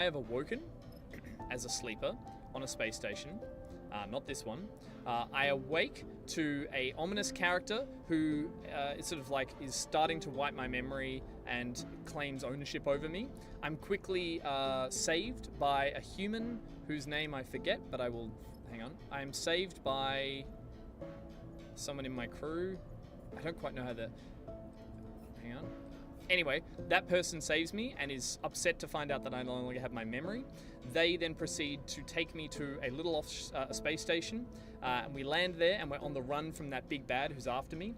I have awoken as a sleeper on a space station. Not this one. I awake to a ominous character who is sort of like is starting to wipe my memory and claims ownership over me. I'm quickly saved by a human whose name I forget, but I will... Hang on. I'm saved by someone in my crew. I don't quite know how to... Hang on. Anyway, that person saves me and is upset to find out that I no longer have my memory. They then proceed to take me to a little space station, and we land there and we're on the run from that big bad who's after me.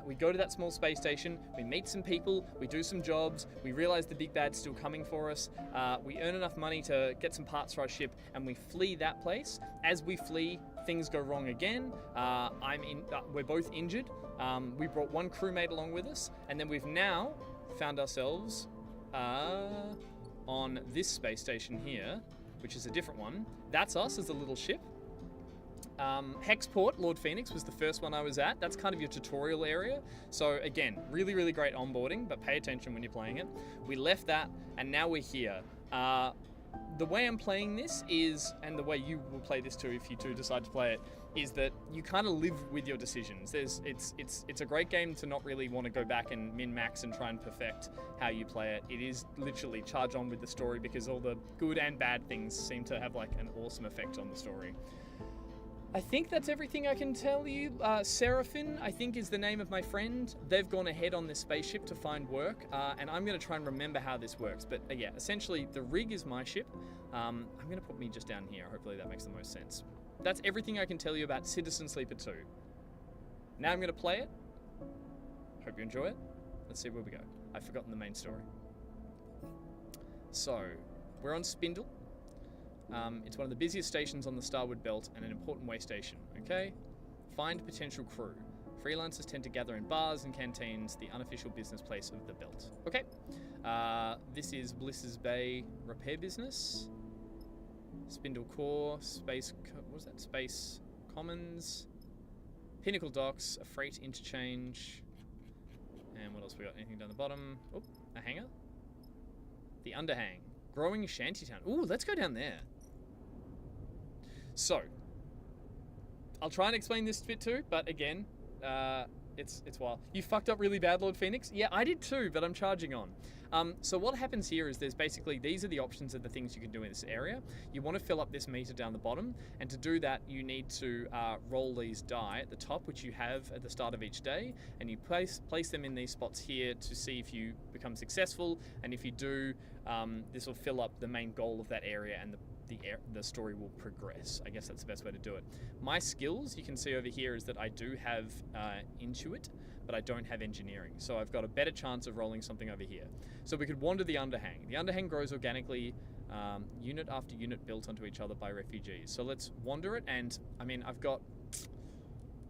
We go to that small space station, we meet some people, we do some jobs, we realize the big bad's still coming for us, we earn enough money to get some parts for our ship, and we flee that place. As we flee, things go wrong again. We're both injured. We brought one crewmate along with us, and then we've now found ourselves on this space station here, which is a different one. That's us as a little ship. Hexport, Lord Phoenix, was the first one I was at. That's kind of your tutorial area. So again, really, really great onboarding, but pay attention when you're playing it. We left that, and now we're here. The way I'm playing this is, and the way you will play this too if you do decide to play it, is that you kind of live with your decisions. It's a great game to not really want to go back and min-max and try and perfect how you play it. It is literally charge on with the story, because all the good and bad things seem to have like an awesome effect on the story. I think that's everything I can tell you. Seraphim, I think, is the name of my friend. They've gone ahead on this spaceship to find work, and I'm going to try and remember how this works. But yeah, essentially, the rig is my ship. I'm going to put me just down here. Hopefully that makes the most sense. That's everything I can tell you about Citizen Sleeper 2. Now I'm going to play it. Hope you enjoy it. Let's see where we go. I've forgotten the main story. So, we're on Spindle. It's one of the busiest stations on the Starwood Belt and an important way station, okay? Find potential crew. Freelancers tend to gather in bars and canteens, the unofficial business place of the belt. Okay. This is Bliss's Bay repair business. Spindle Core, Space... What was that? Space Commons. Pinnacle Docks, a freight interchange. And what else we got? Anything down the bottom? Oh, a hangar. The Underhang. Growing Shantytown. Ooh, let's go down there. So, I'll try and explain this bit too, but again, it's wild. You fucked up really bad, Lord Phoenix? Yeah, I did too, but I'm charging on. So what happens here is there's basically, these are the options of the things you can do in this area. You want to fill up this meter down the bottom, and to do that, you need to roll these die at the top, which you have at the start of each day, and you place them in these spots here to see if you become successful, and if you do, this will fill up the main goal of that area, and the story will progress. I guess that's the best way to do it. My skills, you can see over here, is that I do have Intuit, but I don't have Engineering. So I've got a better chance of rolling something over here. So we could wander the Underhang. The Underhang grows organically, unit after unit built onto each other by refugees. So let's wander it, and I mean, I've got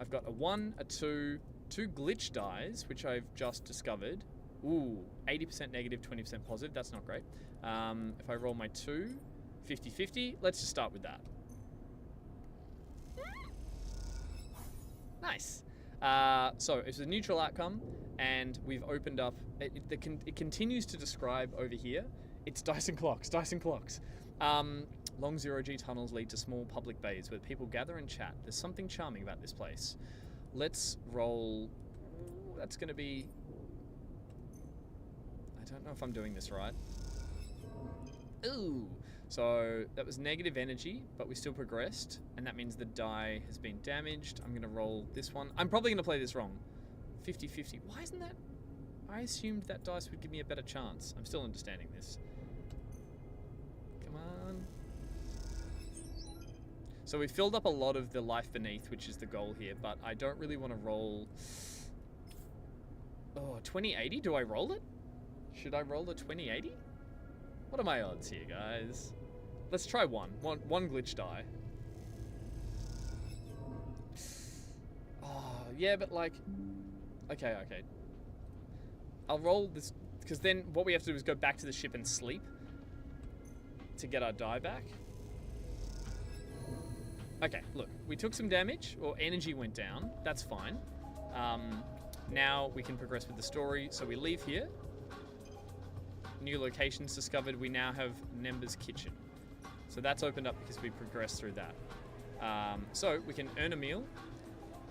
a 1, a 2, 2 glitch dies, which I've just discovered. Ooh, 80% negative, 20% positive. That's not great. If I roll my 2, 50-50, let's just start with that. Nice. So it's a neutral outcome, and we've opened up, it continues to describe over here, it's Dyson Clocks. Long zero-G tunnels lead to small public bays where people gather and chat. There's something charming about this place. Let's roll, that's gonna be, I don't know if I'm doing this right. Ooh. So that was negative energy, but we still progressed, and that means the die has been damaged. I'm going to roll this one. I'm probably going to play this wrong. 50-50. Why isn't that? I assumed that dice would give me a better chance. I'm still understanding this. Come on. So we filled up a lot of the life beneath, which is the goal here, but I don't really want to roll... Oh, 2080? Do I roll it? Should I roll the 2080? What are my odds here, guys? Let's try one glitch die. Oh, yeah, but like... Okay. I'll roll this, because then what we have to do is go back to the ship and sleep to get our die back. Okay, look, we took some damage, or energy went down. That's fine. Now we can progress with the story. So we leave here. new locations discovered. We now have Nemba's Kitchen. So that's opened up because we progressed through that. So we can earn a meal,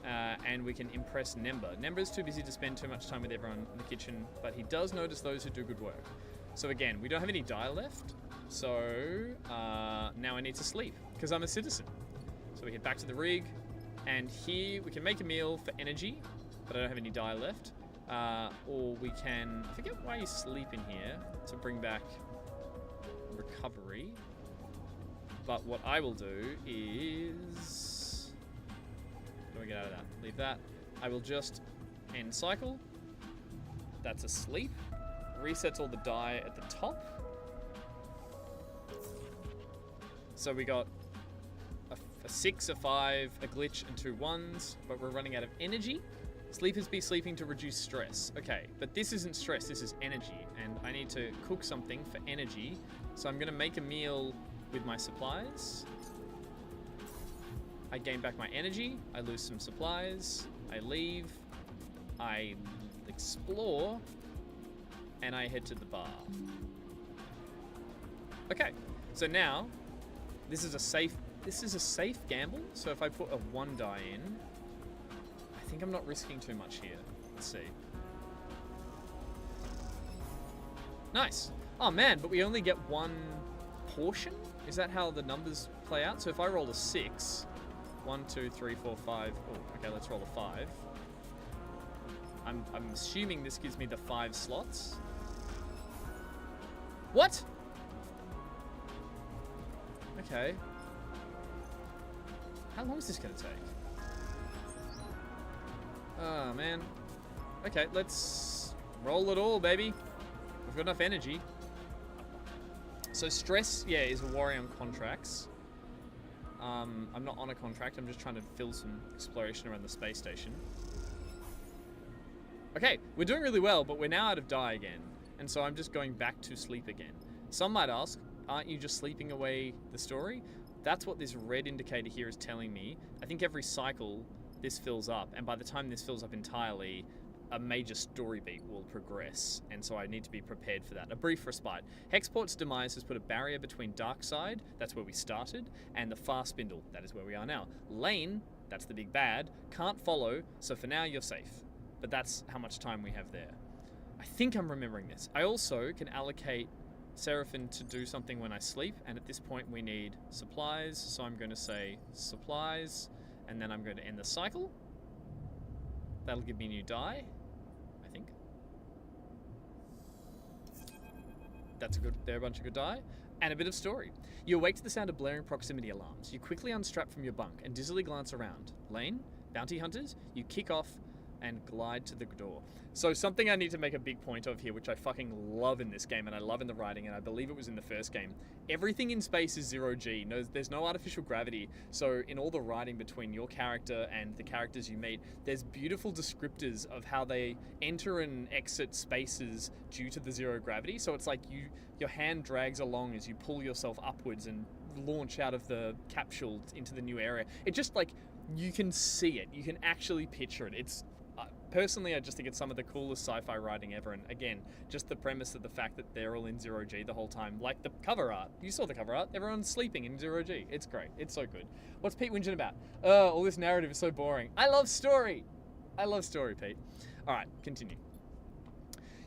and we can impress Nemba. Nemba is too busy to spend too much time with everyone in the kitchen, but he does notice those who do good work. So again, we don't have any die left, so now I need to sleep, because I'm a citizen. So we head back to the rig, and here we can make a meal for energy, but I don't have any die left. Or we can, I forget why you sleep in here, to bring back recovery. But what I will do is, what do I get out of that? Leave that. I will just end cycle. That's a sleep. Resets all the die at the top. So we got a 6, a 5, a glitch, and 2 1s, but we're running out of energy. Sleepers be sleeping to reduce stress. Okay, but this isn't stress, this is energy, and I need to cook something for energy. So I'm gonna make a meal with my supplies. I gain back my energy, I lose some supplies, I leave, I explore, and I head to the bar. Okay, so now this is a safe gamble. So if I put a 1 die in, I think I'm not risking too much here. Let's see. Nice. Oh man, but we only get 1 portion? Is that how the numbers play out? So if I roll a 6, 1, 2, 3, 4, 5. Oh, okay, let's roll a 5. I'm assuming this gives me the 5 slots. What? Okay. How long is this gonna take? Oh, man. Okay, let's roll it all, baby. We've got enough energy. So stress, yeah, is a worry on contracts. I'm not on a contract. I'm just trying to fill some exploration around the space station. Okay, we're doing really well, but we're now out of die again. And so I'm just going back to sleep again. Some might ask, aren't you just sleeping away the story? That's what this red indicator here is telling me. I think every cycle this fills up, and by the time this fills up entirely, a major story beat will progress, and so I need to be prepared for that. A brief respite. Hexport's demise has put a barrier between Darkside, that's where we started, and the Far Spindle, that is where we are now. Lane, that's the big bad, can't follow, so for now you're safe. But that's how much time we have there. I think I'm remembering this. I also can allocate Seraphim to do something when I sleep, and at this point we need supplies, so I'm going to say supplies, and then I'm going to end the cycle. That'll give me a new die, I think. They're a bunch of good die. And a bit of story. You awake to the sound of blaring proximity alarms. You quickly unstrap from your bunk and dizzily glance around. Lane, bounty hunters, you kick off and glide to the door. So something I need to make a big point of here, which I fucking love in this game, and I love in the writing, and I believe it was in the first game. Everything in space is 0G. No, there's no artificial gravity. So in all the writing between your character and the characters you meet, there's beautiful descriptors of how they enter and exit spaces due to the 0 gravity. So it's like your hand drags along as you pull yourself upwards and launch out of the capsule into the new area. It just like, you can see it. You can actually picture it. It's personally, I just think it's some of the coolest sci-fi writing ever. And again, just the premise of the fact that they're all in 0G the whole time. Like the cover art. You saw the cover art. Everyone's sleeping in 0G. It's great. It's so good. What's Pete whinging about? All this narrative is so boring. I love story. I love story, Pete. All right, continue.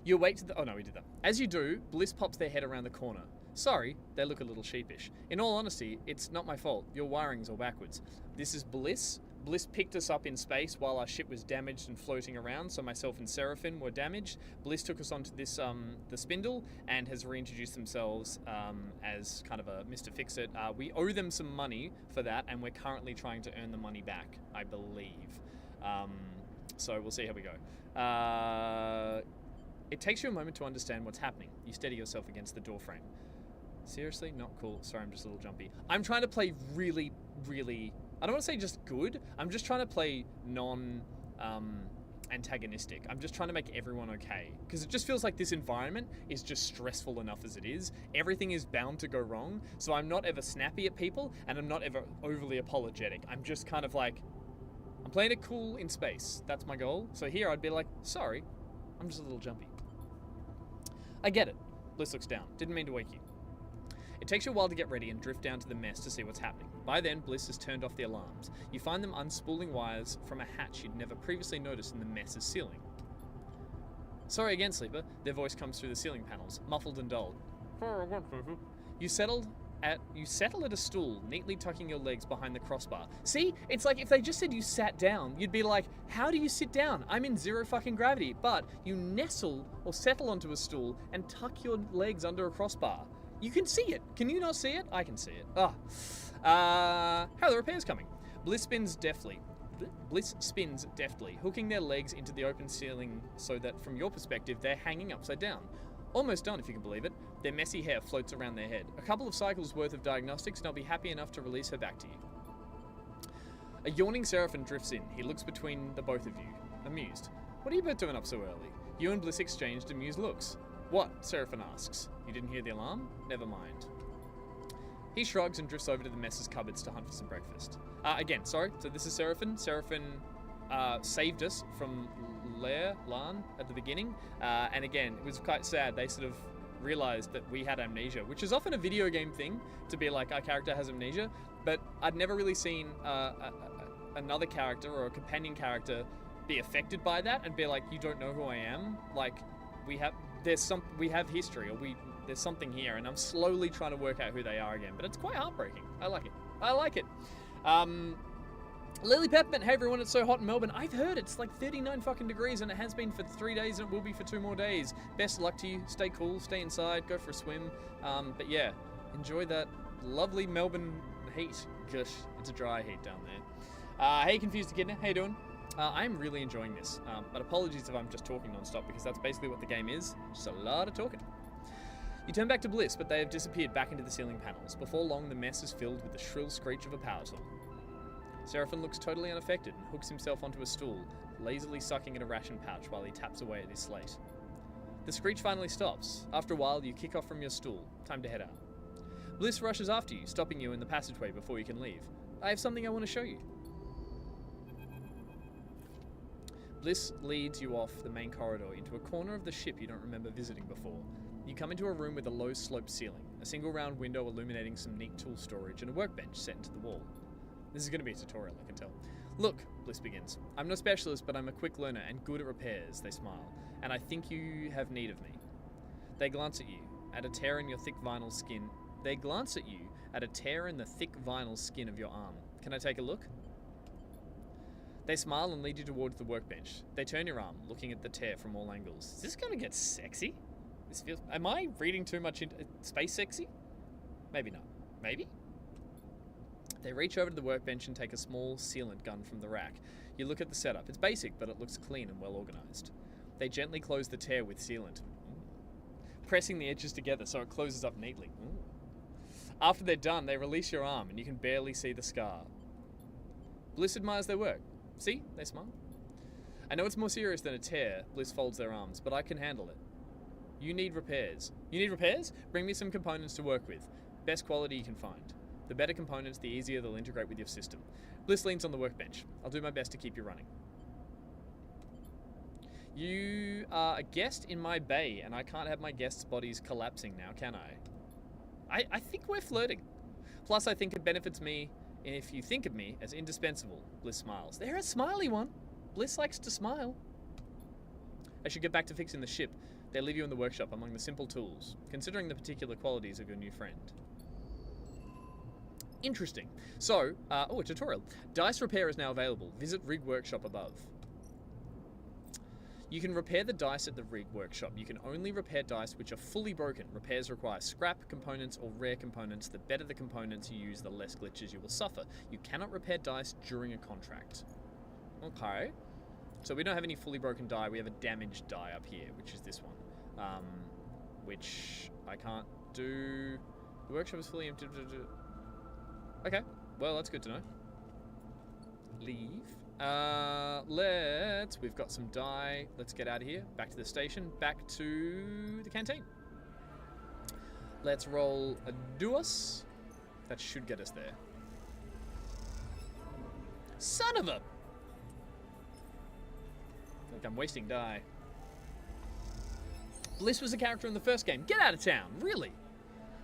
You awake to the... Oh, no, we did that. As you do, Bliss pops their head around the corner. Sorry, they look a little sheepish. In all honesty, it's not my fault. Your wiring's all backwards. This is Bliss. Bliss picked us up in space while our ship was damaged and floating around, so myself and Seraphim were damaged. Bliss took us onto this, the Spindle, and has reintroduced themselves as kind of a Mr. Fix-It. We owe them some money for that, and we're currently trying to earn the money back, I believe. So we'll see how we go. It takes you a moment to understand what's happening. You steady yourself against the doorframe. Seriously? Not cool. Sorry, I'm just a little jumpy. I'm trying to play really, really... I don't want to say just good. I'm just trying to play antagonistic. I'm just trying to make everyone okay. Because it just feels like this environment is just stressful enough as it is. Everything is bound to go wrong. So I'm not ever snappy at people, and I'm not ever overly apologetic. I'm just kind of like, I'm playing it cool in space. That's my goal. So here I'd be like, sorry, I'm just a little jumpy. I get it. Bliss looks down. Didn't mean to wake you. It takes you a while to get ready and drift down to the mess to see what's happening. By then, Bliss has turned off the alarms. You find them unspooling wires from a hatch you'd never previously noticed in the mess's ceiling. Sorry again, Sleeper. Their voice comes through the ceiling panels, muffled and dulled. You settle at a stool, neatly tucking your legs behind the crossbar. See? It's like if they just said you sat down, you'd be like, how do you sit down? I'm in zero fucking gravity. But you nestle or settle onto a stool and tuck your legs under a crossbar. You can see it. Can you not see it? I can see it. How are the repairs coming? Bliss spins deftly, hooking their legs into the open ceiling so that from your perspective, they're hanging upside down. Almost done, if you can believe it. Their messy hair floats around their head. A couple of cycles worth of diagnostics, and I'll be happy enough to release her back to you. A yawning Seraphim drifts in. He looks between the both of you, amused. What are you both doing up so early? You and Bliss exchanged amused looks. What? Seraphim asks. You didn't hear the alarm? Never mind. He shrugs and drifts over to the mess's cupboards to hunt for some breakfast. Again, sorry. So this is Seraphim. Seraphim saved us from Lan at the beginning. And again, it was quite sad. They sort of realized that we had amnesia, which is often a video game thing, to be like, our character has amnesia. But I'd never really seen another character or a companion character be affected by that and be like, you don't know who I am? Like, we have history, or there's something here, and I'm slowly trying to work out who they are again. But it's quite heartbreaking. I like it. Lily Peppermint, hey everyone, it's so hot in Melbourne. I've heard it's like 39 fucking degrees, and it has been for 3 days, and it will be for 2 more days. Best of luck to you. Stay cool, stay inside, go for a swim. But yeah, enjoy that lovely Melbourne heat. Gosh, it's a dry heat down there. Hey, Confused Echidna, how you doing? I'm really enjoying this, but apologies if I'm just talking non-stop, because that's basically what the game is. Just a lot of talking. You turn back to Bliss, but they have disappeared back into the ceiling panels. Before long, the mess is filled with the shrill screech of a power tool. Seraphim looks totally unaffected and hooks himself onto a stool, lazily sucking at a ration pouch while he taps away at his slate. The screech finally stops. After a while, you kick off from your stool. Time to head out. Bliss rushes after you, stopping you in the passageway before you can leave. I have something I want to show you. Bliss leads you off the main corridor into a corner of the ship you don't remember visiting before. You come into a room with a low sloped ceiling, a single round window illuminating some neat tool storage, and a workbench set into the wall. This is going to be a tutorial, I can tell. Look, Bliss begins. I'm no specialist, but I'm a quick learner and good at repairs, they smile, and I think you have need of me. They glance at you, at a tear in your thick vinyl skin. They glance at you at a tear in the thick vinyl skin of your arm. Can I take a look? They smile and lead you towards the workbench. They turn your arm, looking at the tear from all angles. Is this going to get sexy? Am I reading too much into space sexy? Maybe not. Maybe? They reach over to the workbench and take a small sealant gun from the rack. You look at the setup. It's basic, but it looks clean and well organized. They gently close the tear with sealant, pressing the edges together so it closes up neatly. After they're done, they release your arm and you can barely see the scar. Bliss admires their work. See? They smile. I know it's more serious than a tear. Bliss folds their arms, but I can handle it. You need repairs. You need repairs? Bring me some components to work with. Best quality you can find. The better components, the easier they'll integrate with your system. Bliss leans on the workbench. I'll do my best to keep you running. You are a guest in my bay, and I can't have my guests' bodies collapsing now, can I? I think we're flirting. Plus, I think it benefits me if you think of me as indispensable. Bliss smiles. They're a smiley one. Bliss likes to smile. I should get back to fixing the ship. They leave you in the workshop among the simple tools, considering the particular qualities of your new friend. Interesting. So, a tutorial. Dice repair is now available. Visit Rig Workshop above. You can repair the dice at the Rig Workshop. You can only repair dice which are fully broken. Repairs require scrap components or rare components. The better the components you use, the less glitches you will suffer. You cannot repair dice during a contract. Okay. So we don't have any fully broken die. We have a damaged die up here, which is this one. Which I can't do. The workshop is fully empty. Okay. Well, that's good to know. Leave. We've got some die. Let's get out of here. Back to the station. Back to the canteen. Let's roll a duos. That should get us there. Son of a... Like I'm wasting die. Bliss was a character in the first game. Get out of town. Really?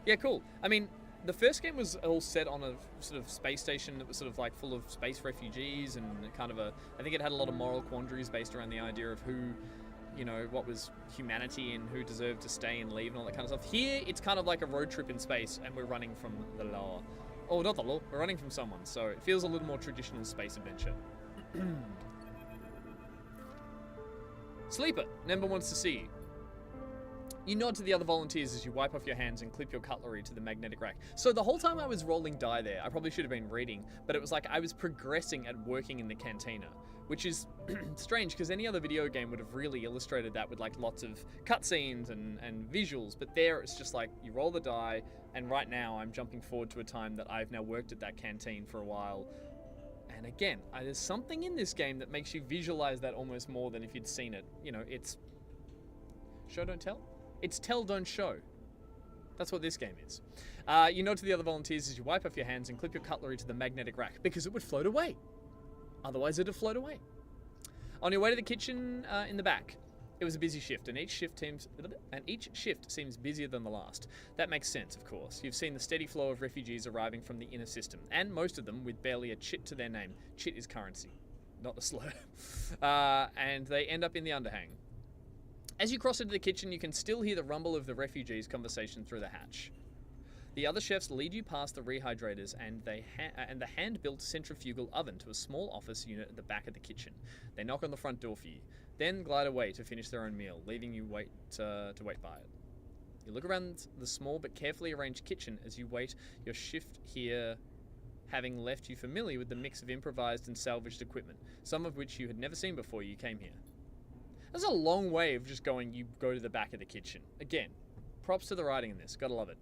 Yeah, cool. I mean, the first game was all set on a sort of space station that was sort of like full of space refugees and kind of I think it had a lot of moral quandaries based around the idea of who, you know, what was humanity and who deserved to stay and leave and all that kind of stuff. Here, it's kind of like a road trip in space and we're running from the law. Oh, not the law. We're running from someone. So it feels a little more traditional space adventure. Sleeper, Nemba wants to see you. You nod to the other volunteers as you wipe off your hands and clip your cutlery to the magnetic rack. So the whole time I was rolling die there, I probably should have been reading, but it was like I was progressing at working in the cantina, which is strange because any other video game would have really illustrated that with like lots of cutscenes and visuals, but there it's just like you roll the die, and right now I'm jumping forward to a time that I've now worked at that canteen for a while. And again, there's something in this game that makes you visualize that almost more than if you'd seen it. You know, it's show don't tell. It's tell don't show. That's what this game is. You nod to the other volunteers as you wipe off your hands and clip your cutlery to the magnetic rack because it would float away. Otherwise it'd float away. On your way to the kitchen in the back, it was a busy shift, and each shift seems busier than the last. That makes sense, of course. You've seen the steady flow of refugees arriving from the inner system, and most of them with barely a chit to their name. Chit is currency, not a slur. And they end up in the underhang. As you cross into the kitchen, you can still hear the rumble of the refugees' conversation through the hatch. The other chefs lead you past the rehydrators and the hand-built centrifugal oven to a small office unit at the back of the kitchen. They knock on the front door for you, then glide away to finish their own meal, leaving you to wait by it. You look around the small but carefully arranged kitchen as you wait your shift here, having left you familiar with the mix of improvised and salvaged equipment, some of which you had never seen before you came here. That's a long way of just going, you go to the back of the kitchen. Again, props to the writing in this, gotta love it.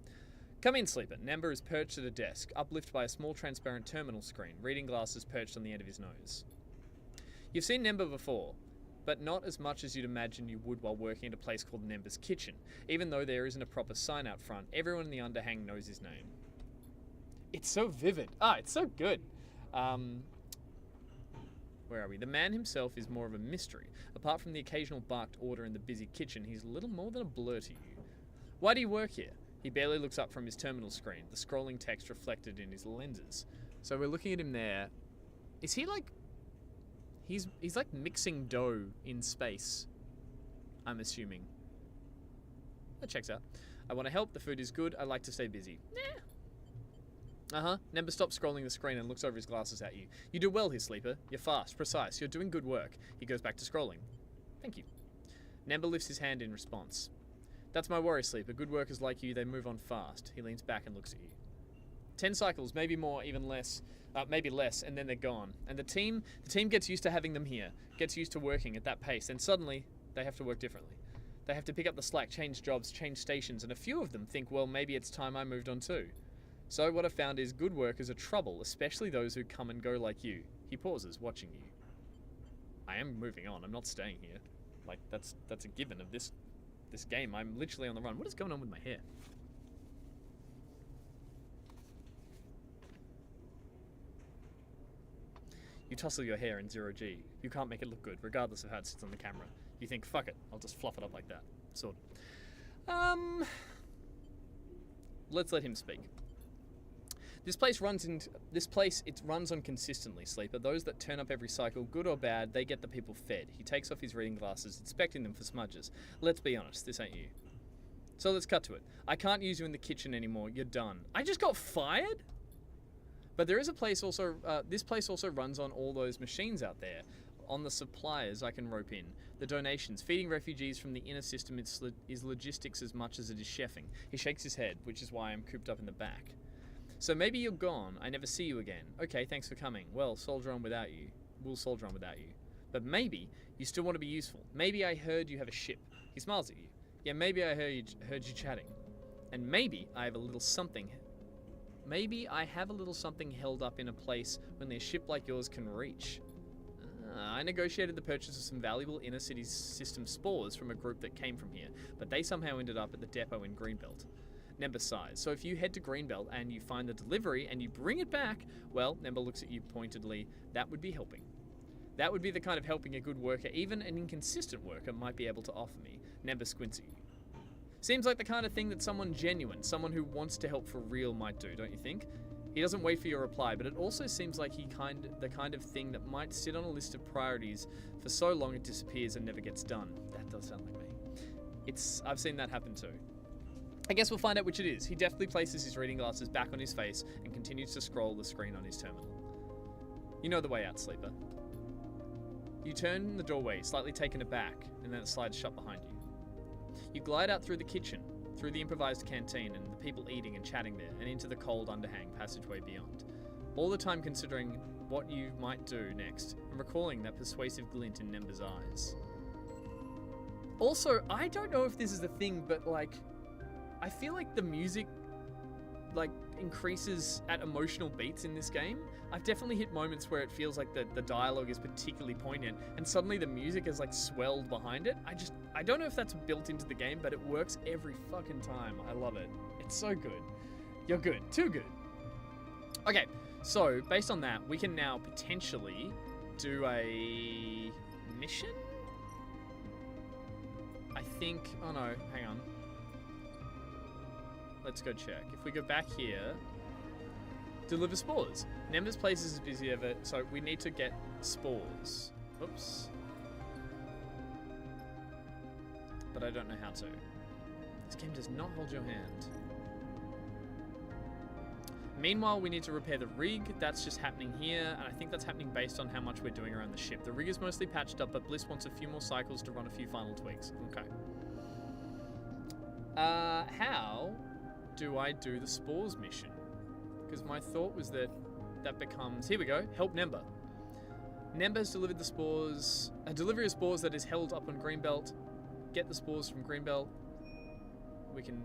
Come in, Sleeper. Nemba is perched at a desk, uplifted by a small transparent terminal screen, reading glasses perched on the end of his nose. You've seen Nemba before, but not as much as you'd imagine you would while working at a place called Nemba's Kitchen. Even though there isn't a proper sign out front, everyone in the underhang knows his name. It's so vivid. It's so good. Where are we? The man himself is more of a mystery. Apart from the occasional barked order in the busy kitchen, he's little more than a blur to you. Why do you work here? He barely looks up from his terminal screen, the scrolling text reflected in his lenses. So we're looking at him there. Is he like... He's like mixing dough in space, I'm assuming. That checks out. I want to help, the food is good, I like to stay busy. Nah. Nemba stops scrolling the screen and looks over his glasses at you. You do well here, Sleeper. You're fast, precise, you're doing good work. He goes back to scrolling. Thank you. Nemba lifts his hand in response. That's my worry, Sleeper. Good workers like you, they move on fast. He leans back and looks at you. 10 cycles, maybe more, even less. Maybe less, and then they're gone. And the team gets used to having them here, gets used to working at that pace, and suddenly they have to work differently. They have to pick up the slack, change jobs, change stations, and a few of them think, well, maybe it's time I moved on too. So what I've found is good workers are trouble, especially those who come and go like you. He pauses, watching you. I am moving on, I'm not staying here. Like, that's a given of this game. I'm literally on the run. What is going on with my hair? You tussle your hair in 0G. You can't make it look good, regardless of how it sits on the camera. You think, fuck it, I'll just fluff it up like that. Sort of. Let's let him speak. This place it runs on consistently, Sleeper. Those that turn up every cycle, good or bad, they get the people fed. He takes off his reading glasses, inspecting them for smudges. Let's be honest, this ain't you. So let's cut to it. I can't use you in the kitchen anymore. You're done. I just got fired? But there is a place also, this place also runs on all those machines out there. On the suppliers I can rope in. The donations. Feeding refugees from the inner system is logistics as much as it is chefing. He shakes his head, which is why I'm cooped up in the back. So maybe you're gone. I never see you again. Okay, thanks for coming. Well, soldier on without you. We'll soldier on without you. But maybe you still want to be useful. Maybe I heard you have a ship. He smiles at you. Yeah, maybe I heard you chatting. And maybe I have a little something. Maybe I have a little something held up in a place only a ship like yours can reach. I negotiated the purchase of some valuable inner city system spores from a group that came from here, but they somehow ended up at the depot in Greenbelt. Nemba sighs. So if you head to Greenbelt and you find the delivery and you bring it back, well, Nemba looks at you pointedly, that would be helping. That would be the kind of helping a good worker, even an inconsistent worker, might be able to offer me. Nemba squints at you. Seems like the kind of thing that someone genuine, someone who wants to help for real might do, don't you think? He doesn't wait for your reply, but it also seems like the kind of thing that might sit on a list of priorities for so long it disappears and never gets done. That does sound like me. I've seen that happen too. I guess we'll find out which it is. He deftly places his reading glasses back on his face and continues to scroll the screen on his terminal. You know the way out, sleeper. You turn in the doorway, slightly taken aback, and then it slides shut behind you. You glide out through the kitchen, through the improvised canteen and the people eating and chatting there, and into the cold underhang passageway beyond. All the time considering what you might do next, and recalling that persuasive glint in Nemba's eyes. Also, I don't know if this is a thing, but like, I feel like the music like increases at emotional beats in this game. I've definitely hit moments where it feels like the dialogue is particularly poignant and suddenly the music is like swelled behind it. I don't know if that's built into the game, but it works every fucking time. I love it. It's so good. You're good. Too good. Okay, so based on that, we can now potentially do a mission? I think, oh no, hang on. Let's go check. If we go back here, deliver spores. Nemba's place is as busy ever, so we need to get spores. Oops. But I don't know how to. This game does not hold your hand. Meanwhile, we need to repair the rig. That's just happening here, and I think that's happening based on how much we're doing around the ship. The rig is mostly patched up, but Bliss wants a few more cycles to run a few final tweaks. Okay. How do I do the spores mission? Because my thought was that becomes... Here we go. Help Nemba. Nemba has delivered the spores... A delivery of spores that is held up on Greenbelt. Get the spores from Greenbelt. We can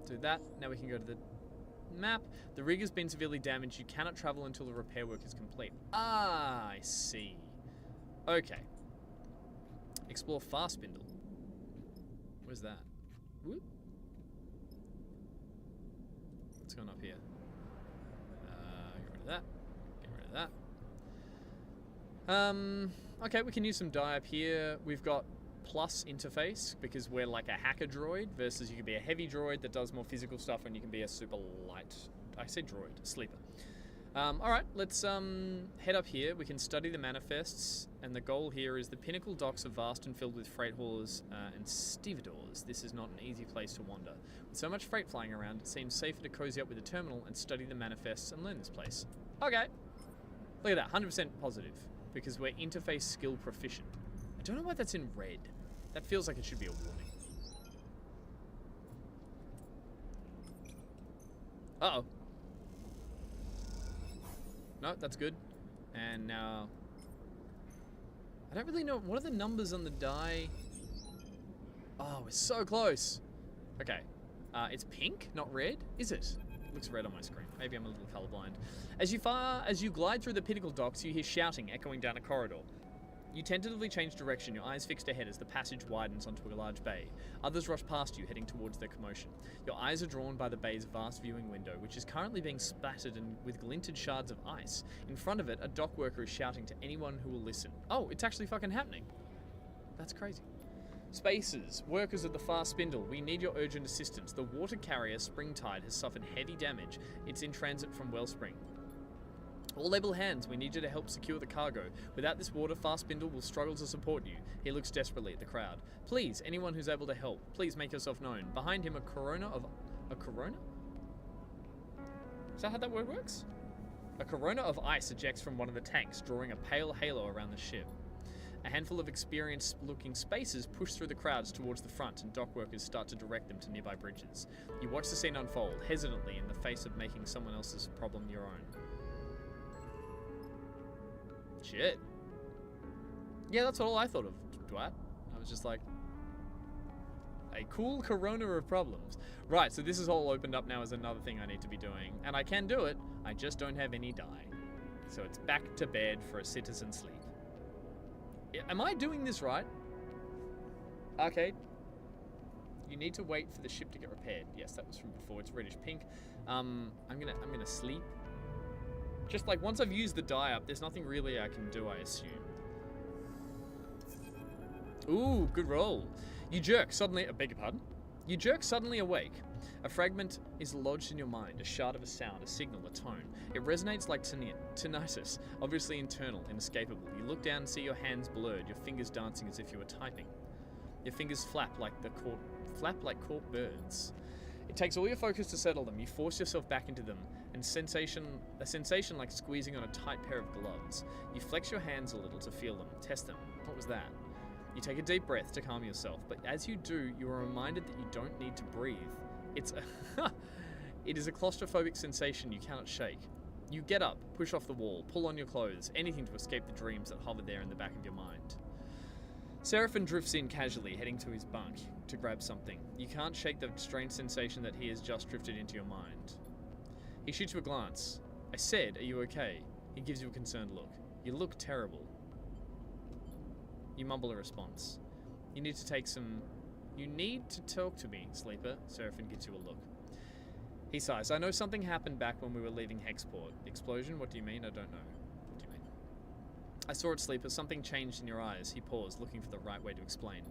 do that. Now we can go to the map. The rig has been severely damaged. You cannot travel until the repair work is complete. Ah, I see. Okay. Explore Fast Spindle. Where's that? Whoop. What's going up here? Get rid of that. Get rid of that. Okay, we can use some dye up here. We've got plus interface because we're like a hacker droid versus you can be a heavy droid that does more physical stuff and you can be a super light, I say droid, sleeper. Alright, let's head up here. We can study the manifests, and the goal here is the pinnacle docks are vast and filled with freight haulers and stevedores. This is not an easy place to wander. With so much freight flying around, it seems safer to cozy up with a terminal and study the manifests and learn this place. Okay. Look at that, 100% positive, because we're interface skill proficient. I don't know why that's in red. That feels like it should be a warning. Uh-oh. No, that's good. And now... I don't really know. What are the numbers on the die? Oh, we're so close. Okay. It's pink, not red. Is it? It looks red on my screen. Maybe I'm a little colorblind. As you glide through the pinnacle docks, you hear shouting echoing down a corridor. You tentatively change direction, your eyes fixed ahead as the passage widens onto a large bay. Others rush past you, heading towards their commotion. Your eyes are drawn by the bay's vast viewing window, which is currently being splattered with glinted shards of ice. In front of it, a dock worker is shouting to anyone who will listen. Oh, it's actually fucking happening. That's crazy. Spacers, workers of the Fast Spindle, we need your urgent assistance. The water carrier, Springtide, has suffered heavy damage. It's in transit from Wellspring. All able hands, we need you to help secure the cargo. Without this water, Fast Spindle will struggle to support you. He looks desperately at the crowd. Please, anyone who's able to help, please make yourself known. Behind him, a corona? Is that how that word works? A corona of ice ejects from one of the tanks, drawing a pale halo around the ship. A handful of experienced-looking spacers push through the crowds towards the front, and dock workers start to direct them to nearby bridges. You watch the scene unfold, hesitantly in the face of making someone else's problem your own. Shit. Yeah, that's all I thought of, Dwight. I was just like, a cool corona of problems. Right, so this is all opened up now as another thing I need to be doing. And I can do it, I just don't have any dye. So it's back to bed for a citizen sleep. Am I doing this right? Okay. You need to wait for the ship to get repaired. Yes, that was from before. It's reddish pink. I'm gonna sleep. Just like once I've used the dye up, there's nothing really I can do, I assume. Ooh, good roll. You jerk. Suddenly, I beg your pardon? You jerk suddenly awake. A fragment is lodged in your mind, a shard of a sound, a signal, a tone. It resonates like tinnitus, obviously internal, inescapable. You look down and see your hands blurred, your fingers dancing as if you were typing. Your fingers flap like caught birds. It takes all your focus to settle them. You force yourself back into them, and a sensation like squeezing on a tight pair of gloves. You flex your hands a little to feel them, test them. What was that? You take a deep breath to calm yourself, but as you do, you are reminded that you don't need to breathe. It is a claustrophobic sensation you cannot shake. You get up, push off the wall, pull on your clothes, anything to escape the dreams that hover there in the back of your mind. Seraphin drifts in casually, heading to his bunk to grab something. You can't shake the strange sensation that he has just drifted into your mind. He shoots you a glance. I said, "Are you okay?" He gives you a concerned look. You look terrible. You mumble a response. You need to talk to me, Sleeper. Seraphin gives you a look. He sighs. I know something happened back when we were leaving Hexport. Explosion? What do you mean? I don't know. What do you mean? I saw it, Sleeper. Something changed in your eyes. He paused, looking for the right way to explain.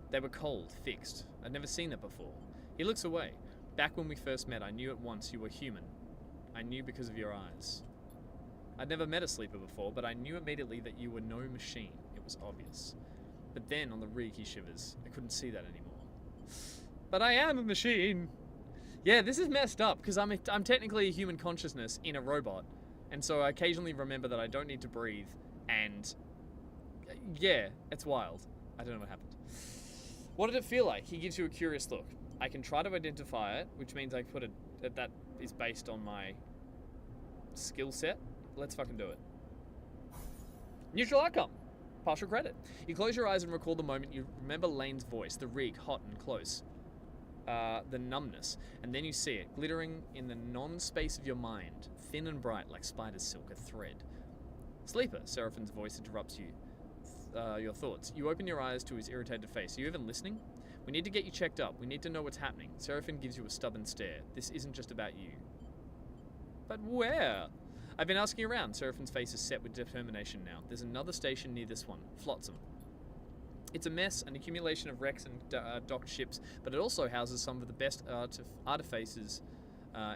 They were cold, fixed. I'd never seen that before. He looks away. Back when we first met, I knew at once you were human. I knew because of your eyes. I'd never met a Sleeper before, but I knew immediately that you were no machine. It was obvious. But then, on the rig, he shivers. I couldn't see that anymore. But I am a machine! Yeah, this is messed up, because I'm technically a human consciousness in a robot. And so I occasionally remember that I don't need to breathe, and... yeah, it's wild. I don't know what happened. What did it feel like? He gives you a curious look. I can try to identify it, which means I put it... that is based on my skill set. Let's fucking do it. Neutral outcome. Partial credit. You close your eyes and recall the moment you remember Lane's voice, the rig, hot and close. The numbness. And then you see it, glittering in the non-space of your mind, thin and bright like spider's silk, a thread. Sleeper, Seraphin's voice interrupts you. Your thoughts. You open your eyes to his irritated face. Are you even listening? We need to get you checked up. We need to know what's happening. Seraphin gives you a stubborn stare. This isn't just about you. But where? I've been asking around. Seraphin's face is set with determination now. There's another station near this one. Flotsam. It's a mess, an accumulation of wrecks and docked ships, but it also houses some of the best artifices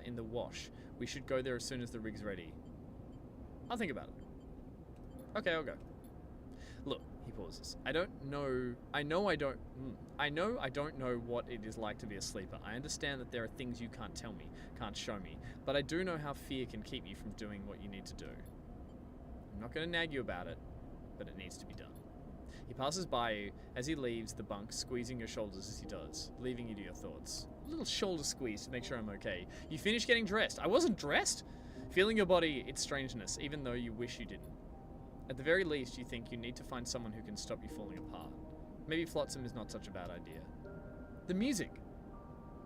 in the wash. We should go there as soon as the rig's ready. I'll think about it. Okay, I'll go. Look, he pauses. I know I don't know what it is like to be a sleeper. I understand that there are things you can't tell me, can't show me, but I do know how fear can keep you from doing what you need to do. I'm not going to nag you about it, but it needs to be done. He passes by you as he leaves the bunk, squeezing your shoulders as he does, leaving you to your thoughts. A little shoulder squeeze to make sure I'm okay. You finish getting dressed. I wasn't dressed! Feeling your body, its strangeness, even though you wish you didn't. At the very least, you think you need to find someone who can stop you falling apart. Maybe Flotsam is not such a bad idea. The music!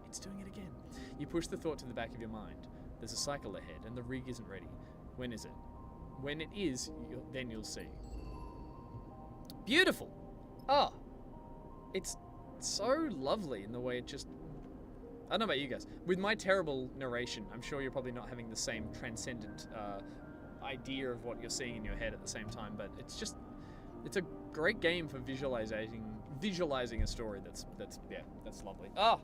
It's doing it again. You push the thought to the back of your mind. There's a cycle ahead, and the rig isn't ready. When is it? When it is, then you'll see. Beautiful! Oh! It's so lovely in the way it just... I don't know about you guys. With my terrible narration, I'm sure you're probably not having the same transcendent idea of what you're seeing in your head at the same time, but it's a great game for visualizing a story that's lovely. Oh!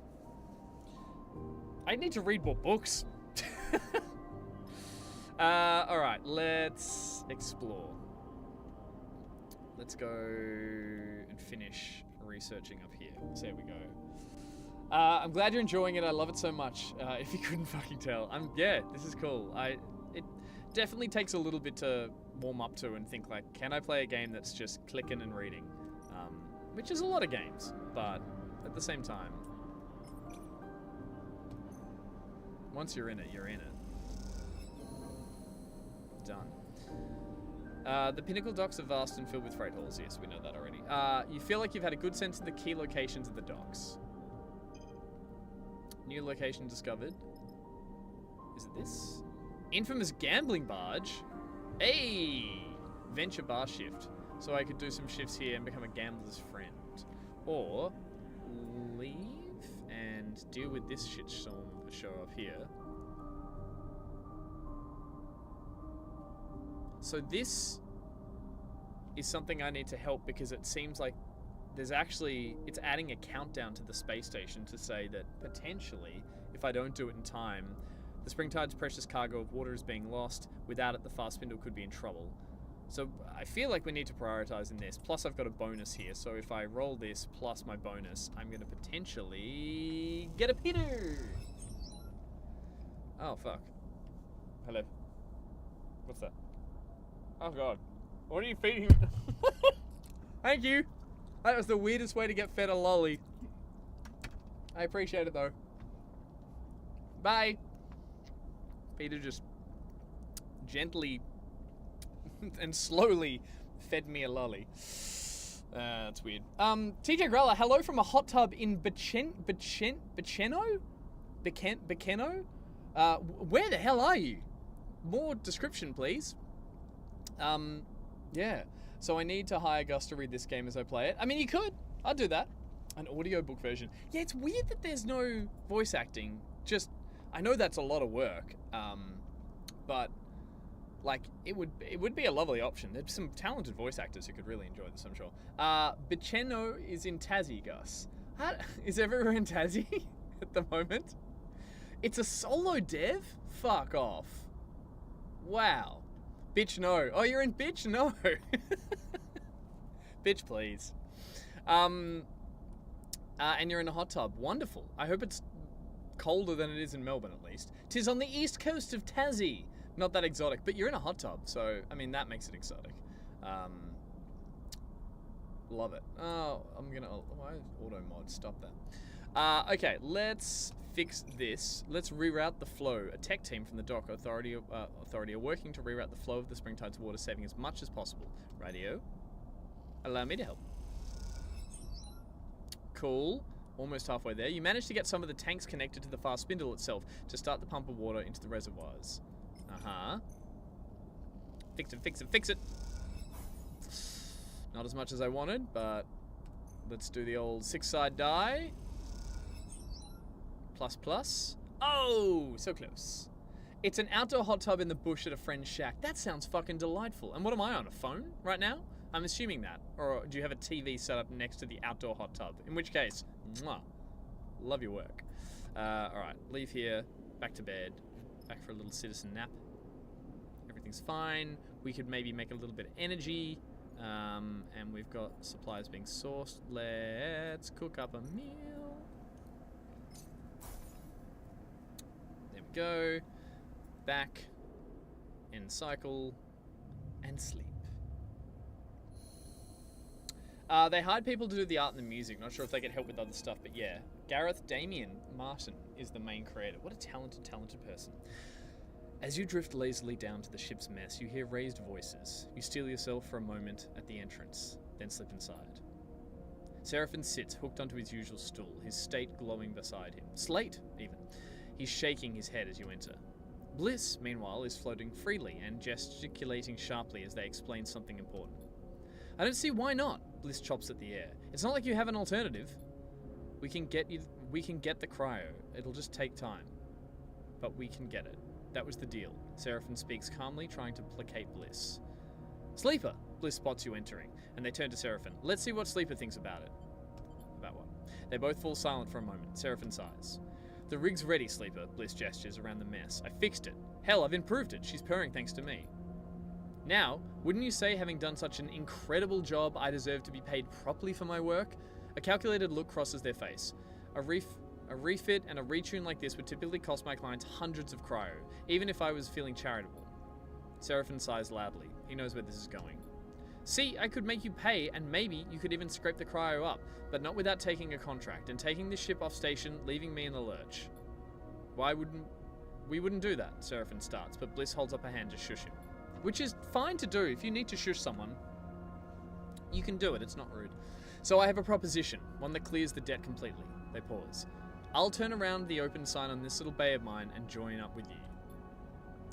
I need to read more books. Alright, let's explore. Let's go and finish researching up here. So there we go. I'm glad you're enjoying it. I love it so much. If you couldn't fucking tell. This is cool. It definitely takes a little bit to warm up to and think like, can I play a game that's just clicking and reading? Which is a lot of games, but at the same time, once you're in it, you're in it. Done. The Pinnacle docks are vast and filled with freight halls. Yes, we know that already. You feel like you've had a good sense of the key locations of the docks. New location discovered. Is it this? Infamous gambling barge? Hey! Venture bar shift. So I could do some shifts here and become a gambler's friend. Or leave and deal with this shitstorm of a show up here. So this is something I need to help because it seems like there's actually, it's adding a countdown to the space station to say that potentially, if I don't do it in time, the Springtide's precious cargo of water is being lost. Without it, the fast spindle could be in trouble. So I feel like we need to prioritize in this. Plus I've got a bonus here. So if I roll this plus my bonus, I'm going to potentially get a Peter. Oh, fuck. Hello. What's that? Oh, God. What are you feeding me? Thank you. That was the weirdest way to get fed a lolly. I appreciate it, though. Bye. Peter just gently and slowly fed me a lolly. That's weird. TJ Grella, hello from a hot tub in Baceno? Where the hell are you? More description, please. Yeah. So I need to hire Gus to read this game as I play it. I mean, you could. I'd do that. An audiobook version. Yeah, it's weird that there's no voice acting. Just, I know that's a lot of work. But like it would be a lovely option. There's some talented voice actors who could really enjoy this, I'm sure. Baceno is in Tassie, Gus. Is everywhere in Tassie at the moment? It's a solo dev? Fuck off. Wow. Bitch, no. Oh, you're in Bitch? No. Bitch, please. And you're in a hot tub. Wonderful. I hope it's colder than it is in Melbourne, at least. 'Tis on the east coast of Tassie. Not that exotic, but you're in a hot tub, so, I mean, that makes it exotic. Love it. Oh, why is auto mod? Stop that. Okay, let's fix this. Let's reroute the flow. A tech team from the dock authority are working to reroute the flow of the Springtide's water, saving as much as possible. Radio, allow me to help. Cool. Almost halfway there. You managed to get some of the tanks connected to the fast spindle itself to start the pump of water into the reservoirs. Uh-huh. Fix it, fix it, fix it. Not as much as I wanted, but let's do the old 6-side die. Plus, plus. Oh, so close. It's an outdoor hot tub in the bush at a friend's shack. That sounds fucking delightful. And what am I on, a phone right now? I'm assuming that. Or do you have a TV set up next to the outdoor hot tub? In which case, mwah, love your work. Alright, leave here, back to bed, back for a little citizen nap. Everything's fine. We could maybe make a little bit of energy. And we've got supplies being sourced. Let's cook up a meal. There we go. Back, end cycle, and sleep. They hired people to do the art and the music. Not sure if they could help with other stuff, but yeah. Gareth Damien Martin is the main creator. What a talented, talented person. As you drift lazily down to the ship's mess, you hear raised voices. You steel yourself for a moment at the entrance, then slip inside. Seraphin sits, hooked onto his usual stool, his state glowing beside him. Slate, even. He's shaking his head as you enter. Bliss, meanwhile, is floating freely and gesticulating sharply as they explain something important. I don't see why not, Bliss chops at the air. It's not like you have an alternative. We can get the cryo. It'll just take time. But we can get it. That was the deal. Seraphin speaks calmly, trying to placate Bliss. Sleeper! Bliss spots you entering, and they turn to Seraphin. Let's see what Sleeper thinks about it. About what? They both fall silent for a moment. Seraphin sighs. The rig's ready, Sleeper, Bliss gestures around the mess. I fixed it. Hell, I've improved it. She's purring thanks to me. Now, wouldn't you say, having done such an incredible job, I deserve to be paid properly for my work? A calculated look crosses their face. A refit and a retune like this would typically cost my clients hundreds of cryo, even if I was feeling charitable. Seraphin sighs loudly. He knows where this is going. See, I could make you pay, and maybe you could even scrape the cryo up, but not without taking a contract and taking this ship off station, leaving me in the lurch. We wouldn't do that, Seraphin starts, but Bliss holds up a hand to shush him. Which is fine to do. If you need to shush someone, you can do it. It's not rude. So I have a proposition, one that clears the debt completely. They pause. I'll turn around the open sign on this little bay of mine and join up with you.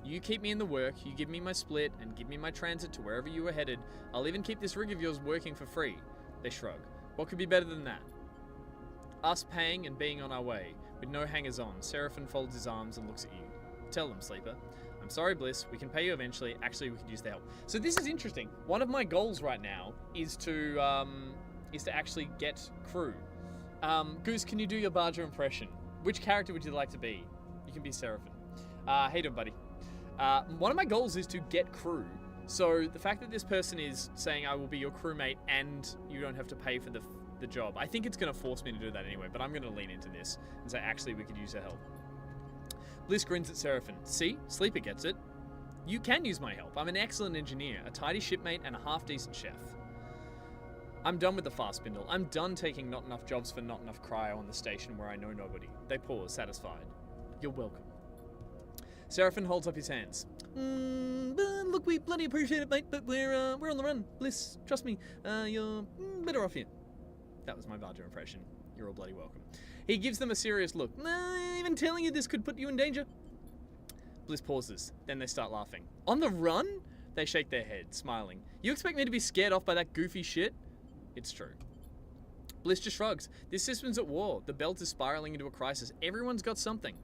You keep me in the work, you give me my split, and give me my transit to wherever you are headed. I'll even keep this rig of yours working for free. They shrug. What could be better than that? Us paying and being on our way, with no hangers-on. Seraphin folds his arms and looks at you. Tell them, Sleeper. I'm sorry, Bliss. We can pay you eventually. Actually, we could use the help. So this is interesting. One of my goals right now is to is to actually get crew. Goose, can you do your Barger impression? Which character would you like to be? You can be Seraphim. How you doing, buddy? One of my goals is to get crew. So the fact that this person is saying I will be your crewmate and you don't have to pay for the job, I think it's going to force me to do that anyway, but I'm going to lean into this and say, actually, we could use your help. Bliss grins at Seraphim. See? Sleeper gets it. You can use my help. I'm an excellent engineer, a tidy shipmate, and a half-decent chef. I'm done with the fast spindle. I'm done taking not enough jobs for not enough cryo on the station where I know nobody. They pause, satisfied. You're welcome. Seraphim holds up his hands. Look, we bloody appreciate it, mate, but we're on the run. Bliss, trust me, you're better off here. That was my Barger impression. You're all bloody welcome. He gives them a serious look. Even telling you this could put you in danger. Bliss pauses. Then they start laughing. On the run? They shake their head, smiling. You expect me to be scared off by that goofy shit? It's true. Bliss just shrugs. This system's at war. The belt is spiraling into a crisis. Everyone's got something.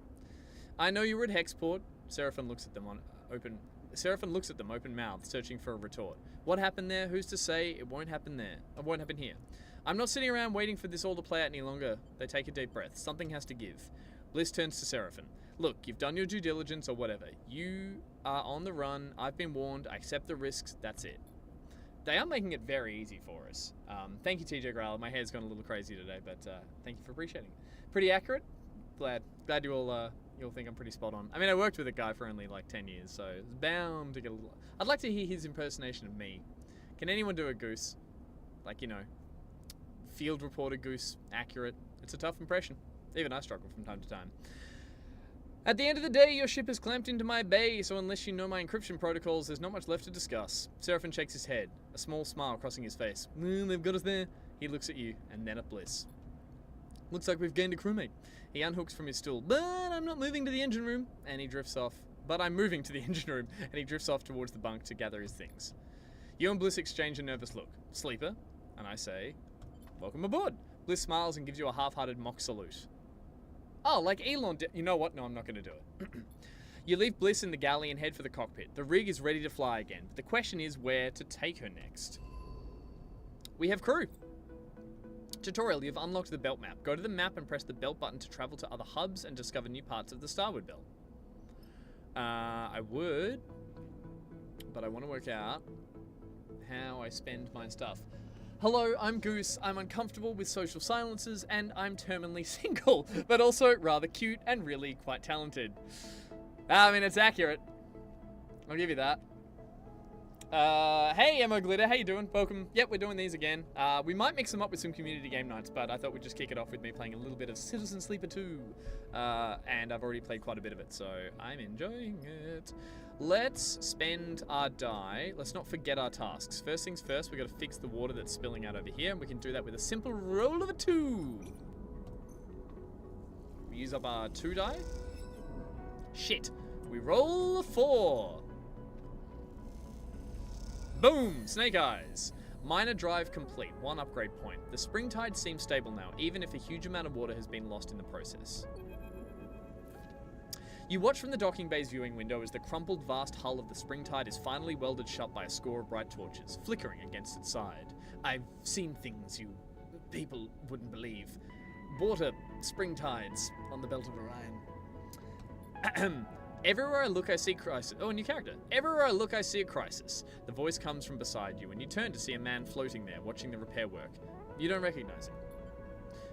I know you were at Hexport. Seraphim looks at them open-mouthed, searching for a retort. What happened there? Who's to say it won't happen there? It won't happen here. I'm not sitting around waiting for this all to play out any longer. They take a deep breath. Something has to give. Bliss turns to Seraphim. Look, you've done your due diligence or whatever. You are on the run. I've been warned. I accept the risks. That's it. They are making it very easy for us. Thank you, TJ Grail. My hair's gone a little crazy today, but thank you for appreciating it. Pretty accurate. Glad you all you'll think I'm pretty spot on. I mean, I worked with a guy for only like 10 years, so it's bound to get a little... I'd like to hear his impersonation of me. Can anyone do a Goose? Like, you know, field reporter Goose, accurate. It's a tough impression. Even I struggle from time to time. At the end of the day, your ship is clamped into my bay, so unless you know my encryption protocols, there's not much left to discuss. Seraphim shakes his head, a small smile crossing his face. They've got us there. He looks at you, and then at Bliss. Looks like we've gained a crewmate. He unhooks from his stool. But I'm not moving to the engine room. And he drifts off. But I'm moving to the engine room. And he drifts off towards the bunk to gather his things. You and Bliss exchange a nervous look. Sleeper. And I say, welcome aboard. Bliss smiles and gives you a half-hearted mock salute. Oh, like Elon did. You know what? No, I'm not going to do it. You leave Bliss in the galley and head for the cockpit. The rig is ready to fly again. But the question is where to take her next. We have crew. Tutorial, you've unlocked the belt map. Go to the map and press the belt button to travel to other hubs and discover new parts of the starboard belt. I would, but I want to work out how I spend my stuff. Hello, I'm Goose. I'm uncomfortable with social silences and I'm terminally single, but also rather cute and really quite talented. I mean, it's accurate. I'll give you that. Hey, Emma Glitter, how you doing? Welcome. Yep, we're doing these again. We might mix them up with some community game nights, but I thought we'd just kick it off with me playing a little bit of Citizen Sleeper 2. And I've already played quite a bit of it, so I'm enjoying it. Let's spend our die. Let's not forget our tasks. First things first, we've got to fix the water that's spilling out over here, and we can do that with a simple roll of a 2. We use up our 2 die. Shit. We roll a 4. Boom! Snake Eyes. Minor drive complete. 1 upgrade point. The spring tide seems stable now, even if a huge amount of water has been lost in the process. You watch from the docking bay's viewing window as the crumpled vast hull of the spring tide is finally welded shut by a score of bright torches, flickering against its side. I've seen things you people wouldn't believe. Water, spring tides on the belt of Orion. Everywhere I look, I see crisis. Oh, a new character. Everywhere I look, I see a crisis. The voice comes from beside you, and you turn to see a man floating there, watching the repair work. You don't recognize him.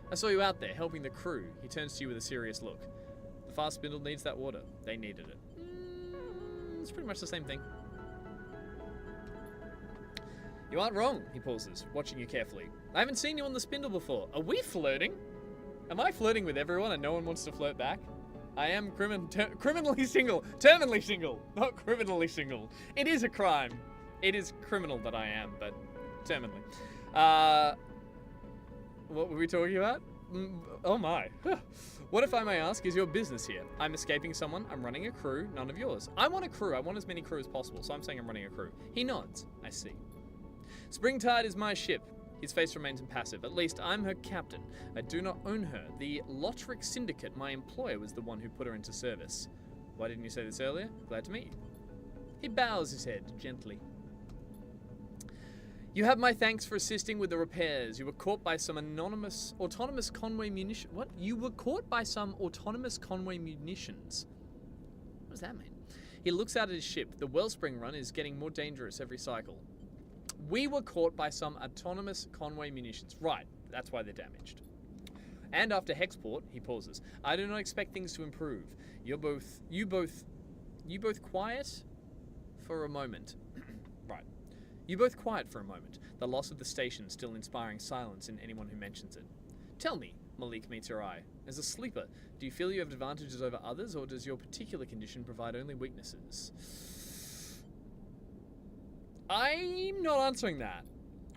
I saw you out there, helping the crew. He turns to you with a serious look. The fast spindle needs that water. They needed it. It's pretty much the same thing. You aren't wrong, he pauses, watching you carefully. I haven't seen you on the spindle before. Are we flirting? Am I flirting with everyone and no one wants to flirt back? I am criminally single. Terminally single. Not criminally single. It is a crime. It is criminal that I am, but terminally. What were we talking about? Oh my. What if I may ask, is your business here? I'm escaping someone. I'm running a crew. None of yours. I want a crew. I want as many crew as possible, so I'm saying I'm running a crew. He nods. I see. Springtide is my ship. His face remains impassive. At least I'm her captain. I do not own her. The Lotric Syndicate, my employer, was the one who put her into service. Why didn't you say this earlier? Glad to meet you. He bows his head gently. You have my thanks for assisting with the repairs. You were caught by some autonomous convoy munitions. What? You were caught by some autonomous convoy munitions. What does that mean? He looks out at his ship. The Wellspring run is getting more dangerous every cycle. We were caught by some autonomous convoy munitions. Right, that's why they're damaged. And after Hexport, he pauses. I do not expect things to improve. You both quiet for a moment. Right. You both quiet for a moment. The loss of the station still inspiring silence in anyone who mentions it. Tell me, Malik meets your eye. As a sleeper, do you feel you have advantages over others, or does your particular condition provide only weaknesses? I'm not answering that.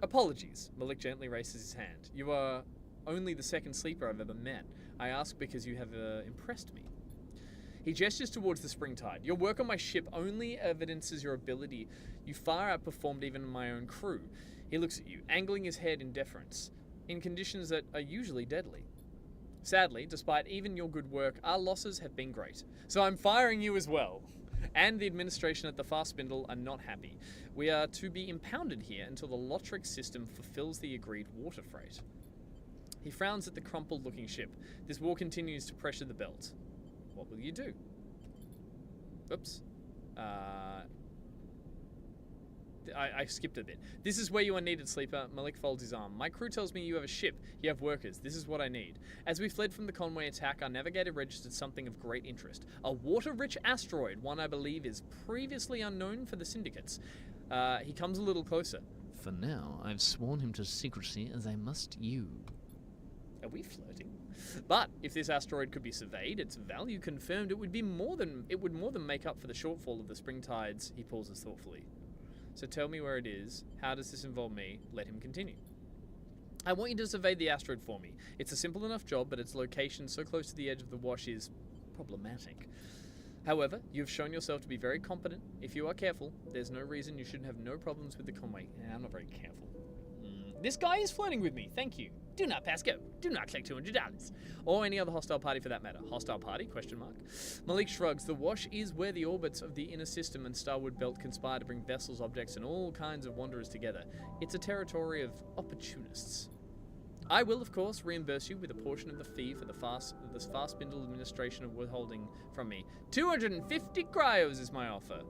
Apologies. Malik gently raises his hand. You are only the second sleeper I've ever met. I ask because you have impressed me. He gestures towards the Springtide. Your work on my ship only evidences your ability. You far outperformed even my own crew. He looks at you, angling his head in deference, in conditions that are usually deadly. Sadly, despite even your good work, our losses have been great. So I'm firing you as well. And the administration at the Fast Spindle are not happy. We are to be impounded here until the Lotric system fulfills the agreed water freight. He frowns at the crumpled-looking ship. This war continues to pressure the belt. What will you do? Oops. I skipped a bit. This is where you are needed, Sleeper. Malik folds his arm. My crew tells me you have a ship. You have workers. This is what I need. As we fled from the convoy attack, our navigator registered something of great interest. A water-rich asteroid, one I believe is previously unknown for the syndicates. He comes a little closer. For now, I've sworn him to secrecy, as I must you. Are we flirting? But if this asteroid could be surveyed, its value confirmed, it would more than make up for the shortfall of the Springtides. He pauses thoughtfully. So tell me where it is. How does this involve me? Let him continue. I want you to survey the asteroid for me. It's a simple enough job, but its location so close to the edge of the wash is problematic. However, you have shown yourself to be very competent. If you are careful, there's no reason you shouldn't have no problems with the convoy. I'm not very careful. This guy is flirting with me. Thank you. Do not pass go. Do not collect $200. Or any other hostile party for that matter. Hostile party? Question mark. Malik shrugs. The wash is where the orbits of the inner system and Starwood Belt conspire to bring vessels, objects, and all kinds of wanderers together. It's a territory of opportunists. I will, of course, reimburse you with a portion of the fee for the Fast Spindle administration of withholding from me. 250 cryos is my offer.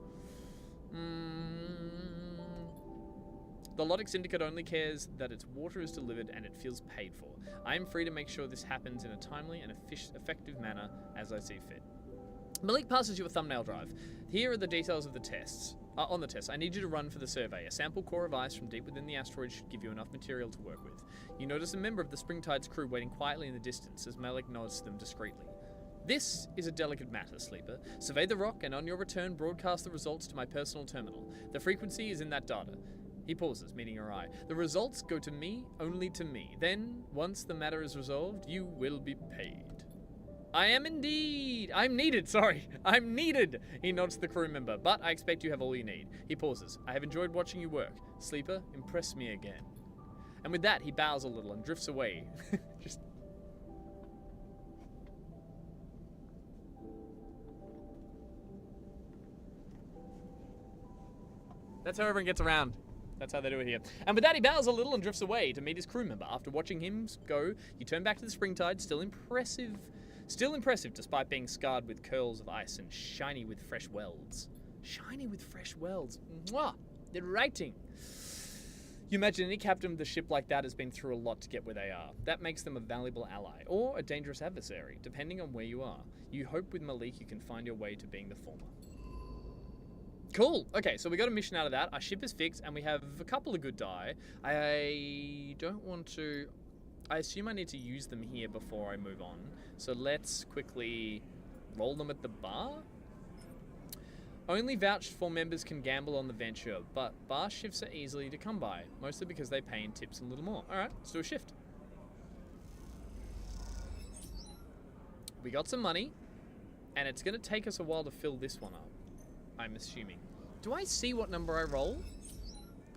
The Lotic Syndicate only cares that its water is delivered and it feels paid for. I am free to make sure this happens in a timely and effective manner as I see fit. Malik passes you a thumbnail drive. Here are the details of the tests. On the test, I need you to run for the survey. A sample core of ice from deep within the asteroid should give you enough material to work with. You notice a member of the Springtide's crew waiting quietly in the distance as Malik nods to them discreetly. This is a delicate matter, Sleeper. Survey the rock and on your return broadcast the results to my personal terminal. The frequency is in that data. He pauses, meeting your eye. The results go to me, only to me. Then, once the matter is resolved, you will be paid. I'm needed, sorry. I'm needed, he nods to the crew member, but I expect you have all you need. He pauses. I have enjoyed watching you work. Sleeper, impress me again. And with that, he bows a little and drifts away. Just... That's how everyone gets around. That's how they do it here. And with that, he bows a little and drifts away to meet his crew member. After watching him go, you turn back to the Springtide, still impressive despite being scarred with curls of ice and shiny with fresh welds. Shiny with fresh welds. Mwah! The writing. You imagine any captain of the ship like that has been through a lot to get where they are. That makes them a valuable ally, or a dangerous adversary, depending on where you are. You hope with Malik you can find your way to being the former. Cool. Okay, so we got a mission out of that. Our ship is fixed, and we have a couple of good die. I don't want to... I assume I need to use them here before I move on. So let's quickly roll them at the bar. Only vouched for members can gamble on the venture, but bar shifts are easily to come by, mostly because they pay in tips a little more. All right, let's do a shift. We got some money, and it's going to take us a while to fill this one up, I'm assuming. Do I see what number I roll?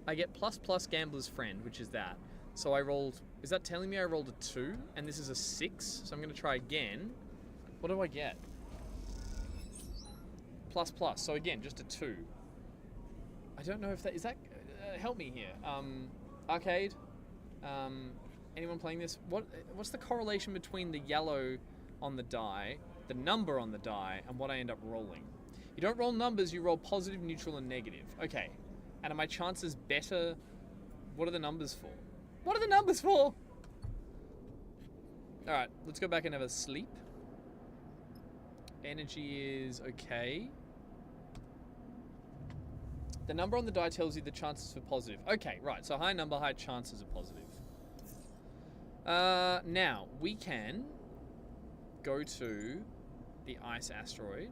I get ++ Gambler's Friend, which is that. So I rolled... Is that telling me I rolled a 2? And this is a 6? So I'm going to try again. What do I get? ++. So again, just a 2. I don't know if that... Is that... help me here. Arcade. Anyone playing this? What's the correlation between the yellow on the die, the number on the die, and what I end up rolling? You don't roll numbers, you roll positive, neutral, and negative. Okay. And are my chances better? What are the numbers for? What are the numbers for? Alright, let's go back and have a sleep. Energy is okay. The number on the die tells you the chances for positive. Okay, right. So high number, high chances are positive. Now, we can go to the ice asteroid.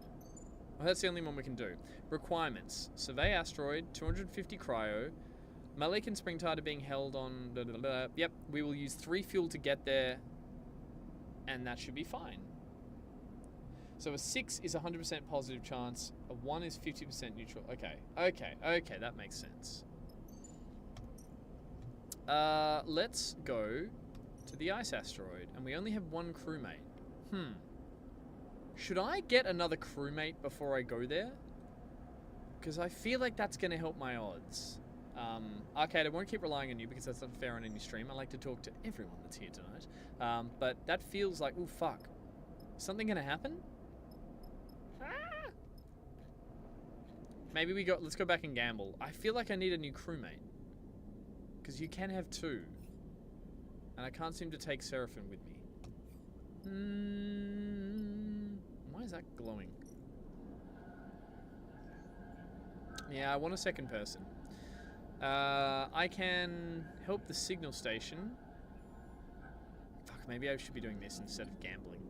Well, that's the only one we can do. Requirements. Survey asteroid, 250 cryo. Malik and Springtide are being held on... Blah, blah, blah. Yep, we will use 3 fuel to get there. And that should be fine. So a 6 is 100% positive chance. A 1 is 50% neutral. Okay, that makes sense. Let's go to the ice asteroid. And we only have 1 crewmate. Should I get another crewmate before I go there? Because I feel like that's going to help my odds. Arcade, I won't keep relying on you because that's unfair on any stream. I like to talk to everyone that's here tonight. But that feels like, ooh, fuck. Is something going to happen? Maybe let's go back and gamble. I feel like I need a new crewmate. Because you can have 2. And I can't seem to take Seraphim with me. Why is that glowing? Yeah, I want a second person. I can help the signal station. Fuck, maybe I should be doing this instead of gambling.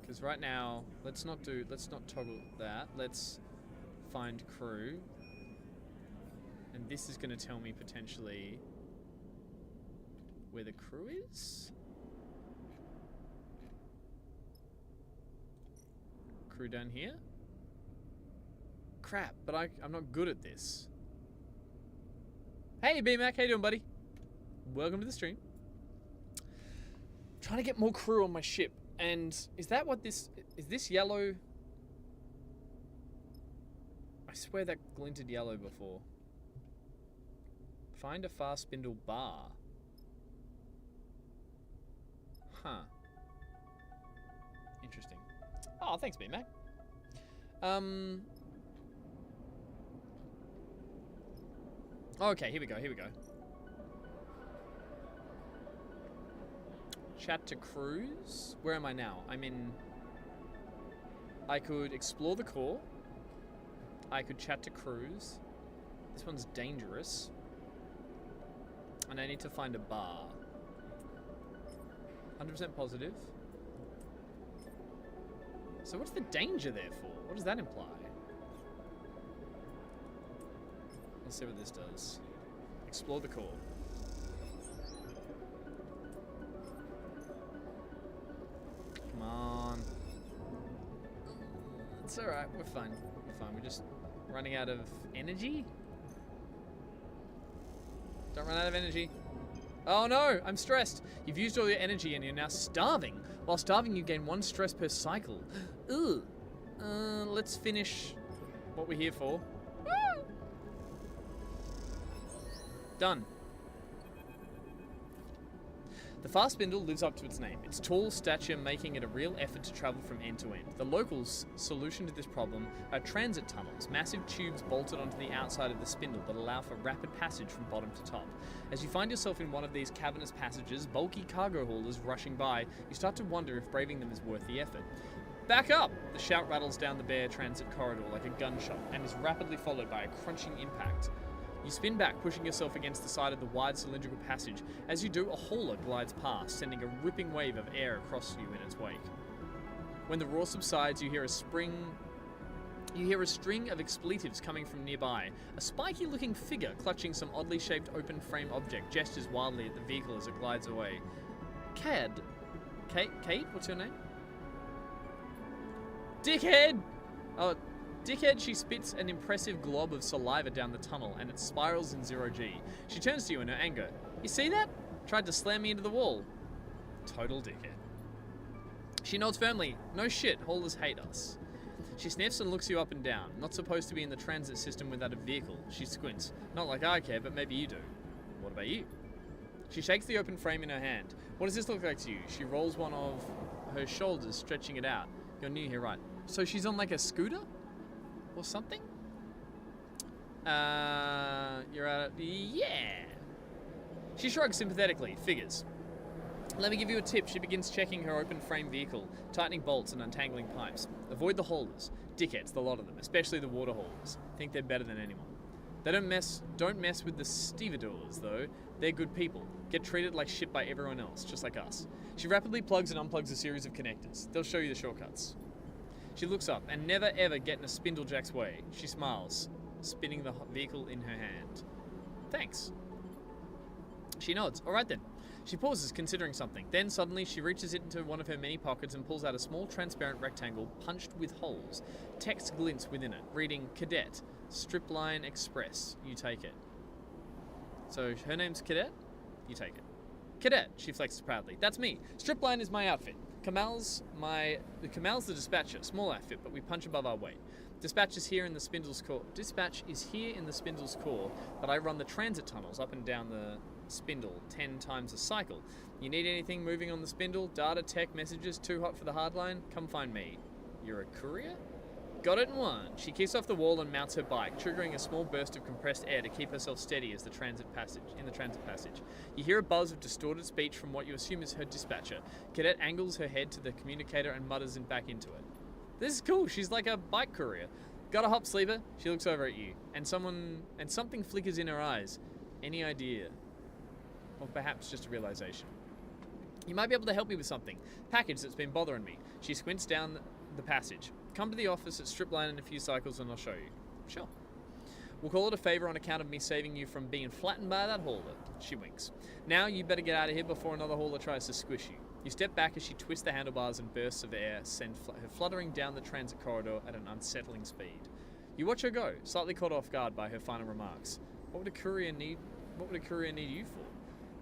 Because right now, let's not toggle that. Let's find crew. And this is going to tell me potentially where the crew is. Crew down here. Crap, but I'm not good at this. Hey, B-Mac, how you doing, buddy? Welcome to the stream. Trying to get more crew on my ship. And is that what this... Is this yellow? I swear that glinted yellow before. Find a fast spindle bar. Huh. Interesting. Oh, thanks, B-Mac. Okay, here we go. Chat to crews. Where am I now? I'm in... I could explore the core. I could chat to crews. This one's dangerous. And I need to find a bar. 100% positive. So what's the danger there for? What does that imply? Let's see what this does. Explore the core. Come on. It's alright, we're fine. We're just running out of energy? Don't run out of energy. Oh no, I'm stressed. You've used all your energy and you're now starving. While starving, you gain 1 stress per cycle. Ugh. Let's finish what we're here for. Done. The fast spindle lives up to its name, its tall stature making it a real effort to travel from end to end. The locals' solution to this problem are transit tunnels, massive tubes bolted onto the outside of the spindle that allow for rapid passage from bottom to top. As you find yourself in one of these cavernous passages, bulky cargo haulers rushing by, you start to wonder if braving them is worth the effort. Back up! The shout rattles down the bare transit corridor like a gunshot and is rapidly followed by a crunching impact. You spin back, pushing yourself against the side of the wide cylindrical passage. As you do, a hauler glides past, sending a ripping wave of air across you in its wake. When the roar subsides, you hear a string of expletives coming from nearby. A spiky-looking figure clutching some oddly shaped open-frame object gestures wildly at the vehicle as it glides away. Kate? What's your name? Dickhead! Oh, Dickhead, she spits an impressive glob of saliva down the tunnel and it spirals in 0G. She turns to you in her anger. You see that? Tried to slam me into the wall. Total dickhead. She nods firmly. No shit, haulers hate us. She sniffs and looks you up and down. Not supposed to be in the transit system without a vehicle. She squints. Not like I care, but maybe you do. What about you? She shakes the open frame in her hand. What does this look like to you? She rolls one of her shoulders, stretching it out. You're new here, right? So she's on like a scooter? Or something? You're at it. Yeah. She shrugs sympathetically. Figures. Let me give you a tip. She begins checking her open frame vehicle, tightening bolts and untangling pipes. Avoid the haulers. Dickheads, the lot of them, especially the water haulers. Think they're better than anyone. They don't mess with the stevedores, though. They're good people. Get treated like shit by everyone else, just like us. She rapidly plugs and unplugs a series of connectors. They'll show you the shortcuts. She looks up and never ever get in a Spindlejack's way. She smiles, spinning the vehicle in her hand. Thanks. She nods. All right then. She pauses, considering something. Then suddenly she reaches into one of her many pockets and pulls out a small transparent rectangle punched with holes. Text glints within it, reading Cadet, Stripline Express. You take it. So her name's Cadet? You take it. Cadet, she flexes proudly. That's me. Stripline is my outfit. Kamal's the dispatcher. Small outfit, but we punch above our weight. Dispatch is here in the Spindle's core. But I run the transit tunnels up and down the spindle 10 times a cycle. You need anything moving on the spindle? Data, tech, messages, too hot for the hardline? Come find me. You're a courier? Got it in one. She kicks off the wall and mounts her bike, triggering a small burst of compressed air to keep herself steady as the transit passage. You hear a buzz of distorted speech from what you assume is her dispatcher. Cadet angles her head to the communicator and mutters back into it. This is cool. She's like a bike courier. Got a hop sleeper? She looks over at you, and something flickers in her eyes. Any idea? Or perhaps just a realization. You might be able to help me with something. Package that's been bothering me. She squints down the passage. Come to the office at Stripline in a few cycles and I'll show you. Sure. We'll call it a favor on account of me saving you from being flattened by that hauler. She winks. Now you better get out of here before another hauler tries to squish you. You step back as she twists the handlebars and bursts of air send her fluttering down the transit corridor at an unsettling speed. You watch her go, slightly caught off guard by her final remarks. What would a courier need you for?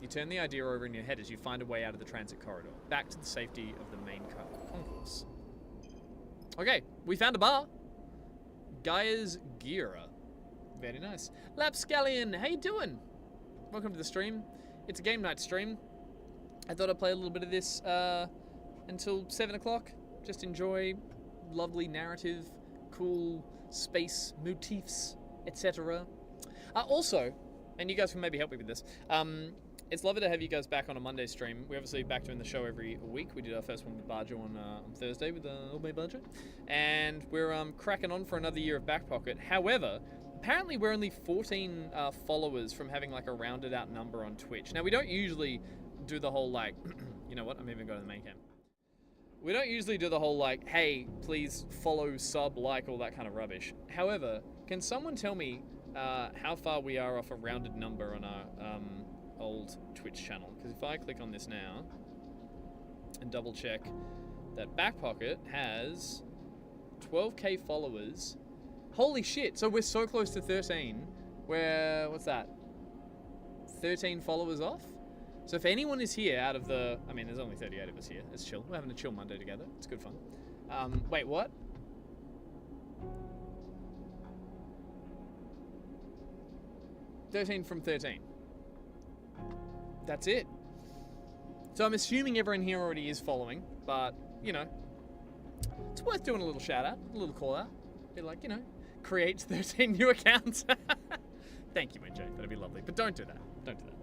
You turn the idea over in your head as you find a way out of the transit corridor, back to the safety of the main concourse. Okay, we found a bar. Gaia's Gira. Very nice. Lapscallion, how you doing? Welcome to the stream. It's a game night stream. I thought I'd play a little bit of this until 7 o'clock. Just enjoy lovely narrative, cool space motifs, etc. Also, and you guys can maybe help me with this, it's lovely to have you guys back on a Monday stream. We're obviously back doing the show every week. We did our first one with Barger on Thursday with Old Mate Barger. And we're cracking on for another year of Back Pocket. However, apparently we're only 14 followers from having like a rounded out number on Twitch. Now, we don't usually do the whole like, you know what, I'm even going to the main cam. We don't usually do the whole like, hey, please follow, sub, like, all that kind of rubbish. However, can someone tell me how far we are off a rounded number on our old Twitch channel? Because if I click on this now and double check that Back Pocket has 12k followers. Holy shit, so we're so close to 13. We're, what's that, 13 followers off? So if anyone is here out of the, I mean, there's only 38 of us here. It's chill. We're having a chill Monday together. It's good fun. Wait, what? $13 from 13. That's it. So I'm assuming everyone here already is following, but, you know, it's worth doing a little shout out, a little call out. Be like, you know, create 13 new accounts. Thank you, NJ. That'd be lovely. But don't do that. Don't do that.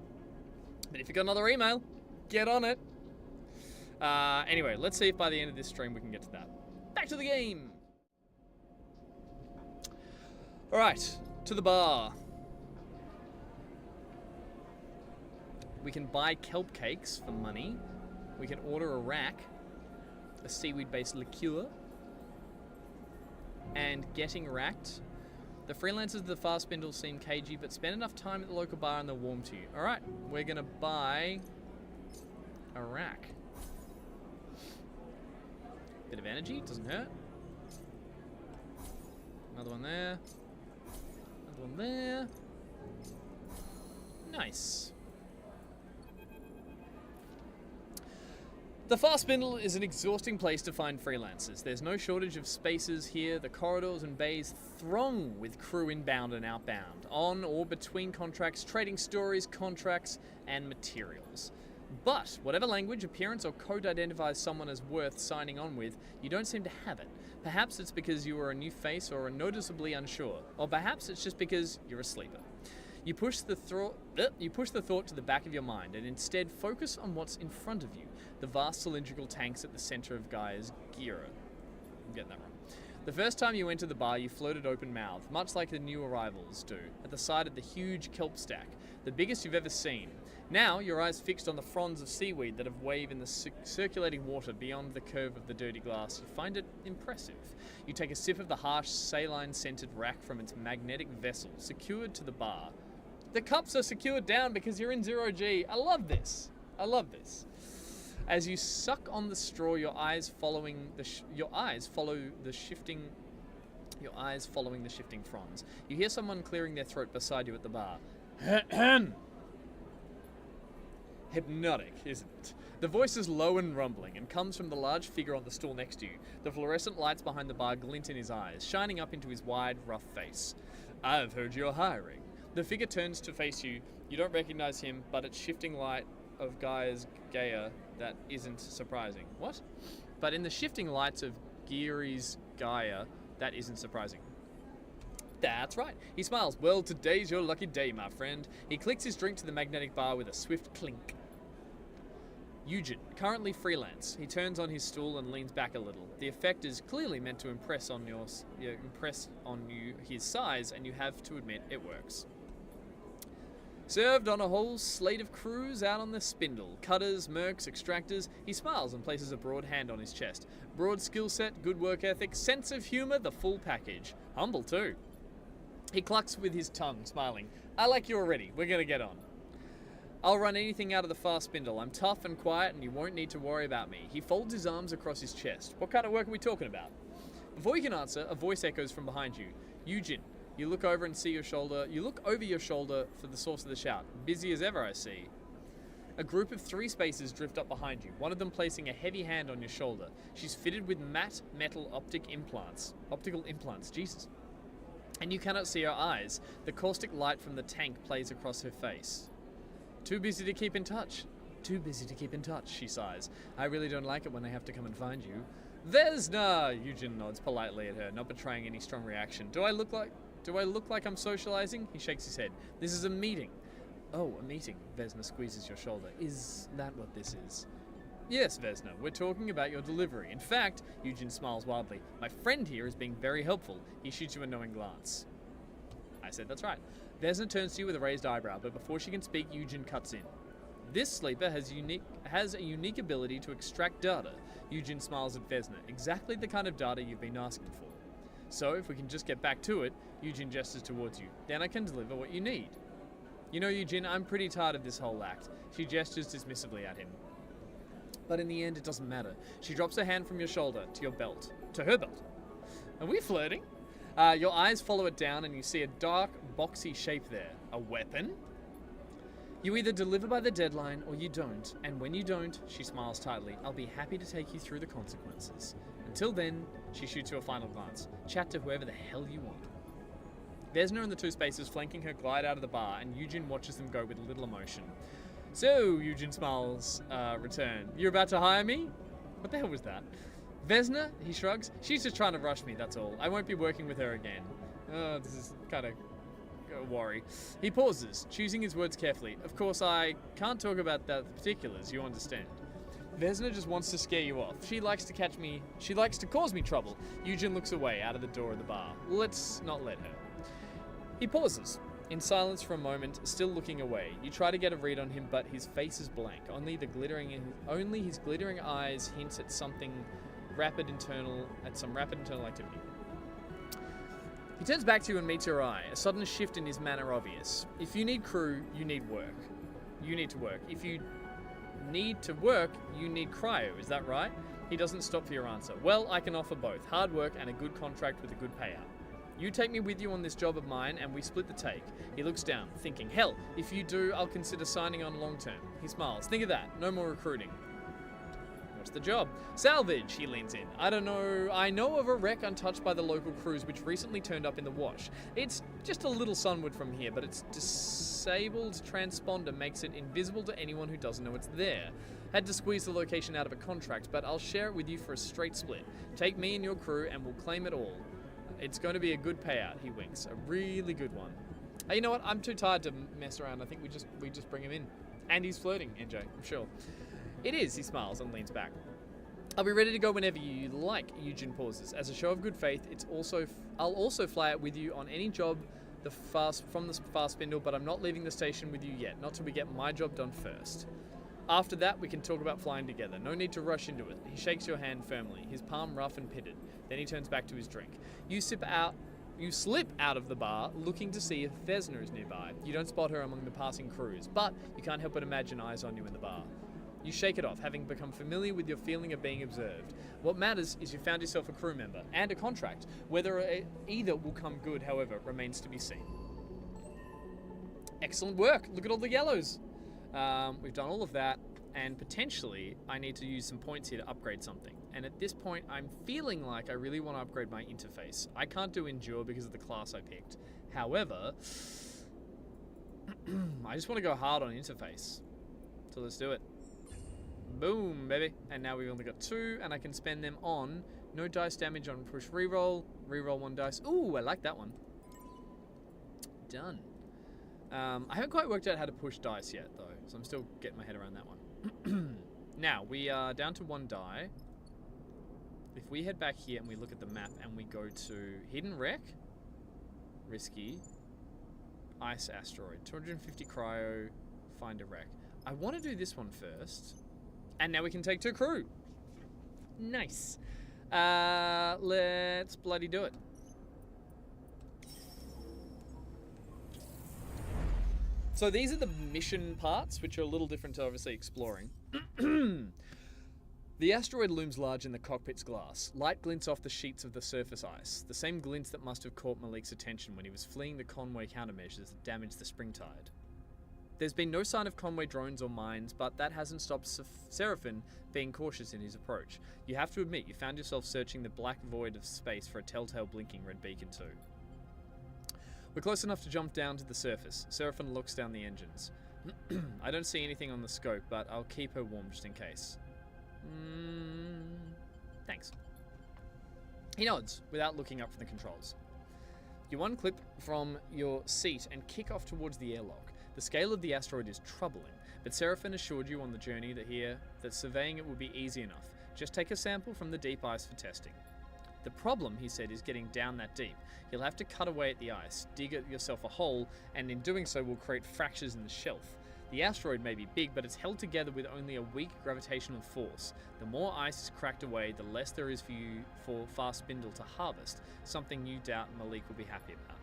But if you got another email, get on it. Anyway, let's see if by the end of this stream we can get to that. Back to the game. All right, to the bar. We can buy kelp cakes for money. We can order a rack, a seaweed-based liqueur, and getting racked. The freelancers of the fast spindle seem cagey, but spend enough time at the local bar and they'll warm to you. All right, we're gonna buy a rack. Bit of energy, doesn't hurt. Another one there. Another one there. Nice. The Far Spindle is an exhausting place to find freelancers. There's no shortage of spaces here. The corridors and bays throng with crew inbound and outbound, on or between contracts, trading stories, contracts, and materials. But whatever language, appearance, or code identifies someone as worth signing on with, you don't seem to have it. Perhaps it's because you are a new face or are noticeably unsure, or perhaps it's just because you're a sleeper. You push the thought to the back of your mind and instead focus on what's in front of you, the vast cylindrical tanks at the center of Gaia's Gira. I'm getting that wrong. The first time you entered the bar, you floated open-mouthed, much like the new arrivals do, at the side of the huge kelp stack, the biggest you've ever seen. Now, your eyes fixed on the fronds of seaweed that have wave in the circulating water beyond the curve of the dirty glass, you find it impressive. You take a sip of the harsh, saline-scented rack from its magnetic vessel, secured to the bar. The cups are secured down because you're in 0G. I love this. I love this. As you suck on the straw, your eyes following the shifting fronds. You hear someone clearing their throat beside you at the bar. Hypnotic, isn't it? The voice is low and rumbling and comes from the large figure on the stool next to you. The fluorescent lights behind the bar glint in his eyes, shining up into his wide, rough face. I've heard you're hiring. The figure turns to face you. You don't recognize him, but it's shifting light of Gaia's Gaia that isn't surprising. What? But in the shifting lights of Giri's Gaia, that isn't surprising. That's right. He smiles. Well, today's your lucky day, my friend. He clicks his drink to the magnetic bar with a swift clink. Eugen, currently freelance. He turns on his stool and leans back a little. The effect is clearly meant to impress on you his size, and you have to admit it works. Served on a whole slate of crews out on the spindle. Cutters, mercs, extractors. He smiles and places a broad hand on his chest. Broad skill set, good work ethic, sense of humor, the full package. Humble too. He clucks with his tongue, smiling. I like you already. We're gonna get on. I'll run anything out of the Far Spindle. I'm tough and quiet and you won't need to worry about me. He folds his arms across his chest. What kind of work are we talking about? Before you can answer, a voice echoes from behind you. Eugen. You look over and see your shoulder. You look over your shoulder for the source of the shout. Busy as ever, I see. A group of 3 spacers drift up behind you, one of them placing a heavy hand on your shoulder. She's fitted with matte metal optical implants, Jesus. And you cannot see her eyes. The caustic light from the tank plays across her face. Too busy to keep in touch. Too busy to keep in touch, she sighs. I really don't like it when I have to come and find you. Vesna! Eugen nods politely at her, not betraying any strong reaction. Do I look like I'm socializing? He shakes his head. This is a meeting. Oh, a meeting. Vesna squeezes your shoulder. Is that what this is? Yes, Vesna, we're talking about your delivery. In fact, Eugen smiles wildly. My friend here is being very helpful. He shoots you a knowing glance. I said that's right. Vesna turns to you with a raised eyebrow, but before she can speak, Eugen cuts in. This sleeper has a unique ability to extract data. Eugen smiles at Vesna. Exactly the kind of data you've been asking for. So, if we can just get back to it, Eugen gestures towards you. Then I can deliver what you need. You know, Eugen, I'm pretty tired of this whole act. She gestures dismissively at him. But in the end, it doesn't matter. She drops her hand from your shoulder to your belt. To her belt. Are we flirting? Your eyes follow it down and you see a dark, boxy shape there. A weapon? You either deliver by the deadline or you don't. And when you don't, she smiles tightly, I'll be happy to take you through the consequences. Until then, she shoots you a final glance. Chat to whoever the hell you want. Vesna and the 2 spacers flanking her glide out of the bar, and Eugen watches them go with little emotion. So, Eugen smiles, return. You're about to hire me? What the hell was that? Vesna? He shrugs. She's just trying to rush me, that's all. I won't be working with her again. Oh, this is kind of a worry. He pauses, choosing his words carefully. Of course, I can't talk about the particulars, you understand. Vesna just wants to scare you off. She likes to cause me trouble. Eugen looks away, out of the door of the bar. Let's not let her. He pauses, in silence for a moment, still looking away. You try to get a read on him, but his face is blank. Only his glittering eyes hints at some rapid internal activity. He turns back to you and meets your eye. A sudden shift in his manner obvious. If you need crew, you need work. You need to work. If you need to work, you need cryo. Is that right? He doesn't stop for your answer. Well, I can offer both. Hard work and a good contract with a good payout. You take me with you on this job of mine, and we split the take. He looks down, thinking, hell, if you do, I'll consider signing on long term. He smiles. Think of that. No more recruiting. What's the job? Salvage, he leans in. I don't know. I know of a wreck untouched by the local crews which recently turned up in the wash. It's just a little sunward from here, but its disabled transponder makes it invisible to anyone who doesn't know it's there. Had to squeeze the location out of a contract, but I'll share it with you for a straight split. Take me and your crew and we'll claim it all. It's going to be a good payout, he winks. A really good one. Hey, you know what? I'm too tired to mess around. I think we just bring him in. And he's flirting, NJ, I'm sure. It is, he smiles and leans back. I'll be ready to go whenever you like, Eugen pauses. As a show of good faith, I'll also fly it with you on any job from the fast spindle, but I'm not leaving the station with you yet, not till we get my job done first. After that, we can talk about flying together. No need to rush into it. He shakes your hand firmly, his palm rough and pitted. Then he turns back to his drink. You slip out of the bar, looking to see if Vesna is nearby. You don't spot her among the passing crews, but you can't help but imagine eyes on you in the bar. You shake it off, having become familiar with your feeling of being observed. What matters is you found yourself a crew member and a contract. Whether either will come good, however, remains to be seen. Excellent work. Look at all the yellows. We've done all of that, and potentially I need to use some points here to upgrade something. And at this point, I'm feeling like I really want to upgrade my interface. I can't do Endure because of the class I picked. However, I just want to go hard on interface. So let's do it. Boom, baby. And now we've only got 2, and I can spend them on no dice damage on push reroll, reroll 1 dice. Ooh, I like that one. Done. I haven't quite worked out how to push dice yet, though, so I'm still getting my head around that one. Now, we are down to 1 die. If we head back here and we look at the map and we go to Hidden Wreck, Risky, Ice Asteroid, 250 Cryo, Find a Wreck. I want to do this one first, and now we can take 2 crew. Nice. Let's bloody do it. So these are the mission parts, which are a little different to obviously exploring. The asteroid looms large in the cockpit's glass. Light glints off the sheets of the surface ice, the same glints that must have caught Malik's attention when he was fleeing the Conway countermeasures that damaged the Springtide. There's been no sign of Conway drones or mines, but that hasn't stopped Seraphin being cautious in his approach. You have to admit, you found yourself searching the black void of space for a telltale blinking red beacon too. We're close enough to jump down to the surface. Seraphin looks down the engines. I don't see anything on the scope, but I'll keep her warm just in case. Thanks. He nods, without looking up from the controls. You unclip from your seat and kick off towards the airlock. The scale of the asteroid is troubling, but Seraphin assured you on the journey that surveying it would be easy enough. Just take a sample from the deep ice for testing. The problem, he said, is getting down that deep. You'll have to cut away at the ice, dig yourself a hole, and in doing so will create fractures in the shelf. The asteroid may be big, but it's held together with only a weak gravitational force. The more ice is cracked away, the less there is for Fast Spindle to harvest, something you doubt Malik will be happy about.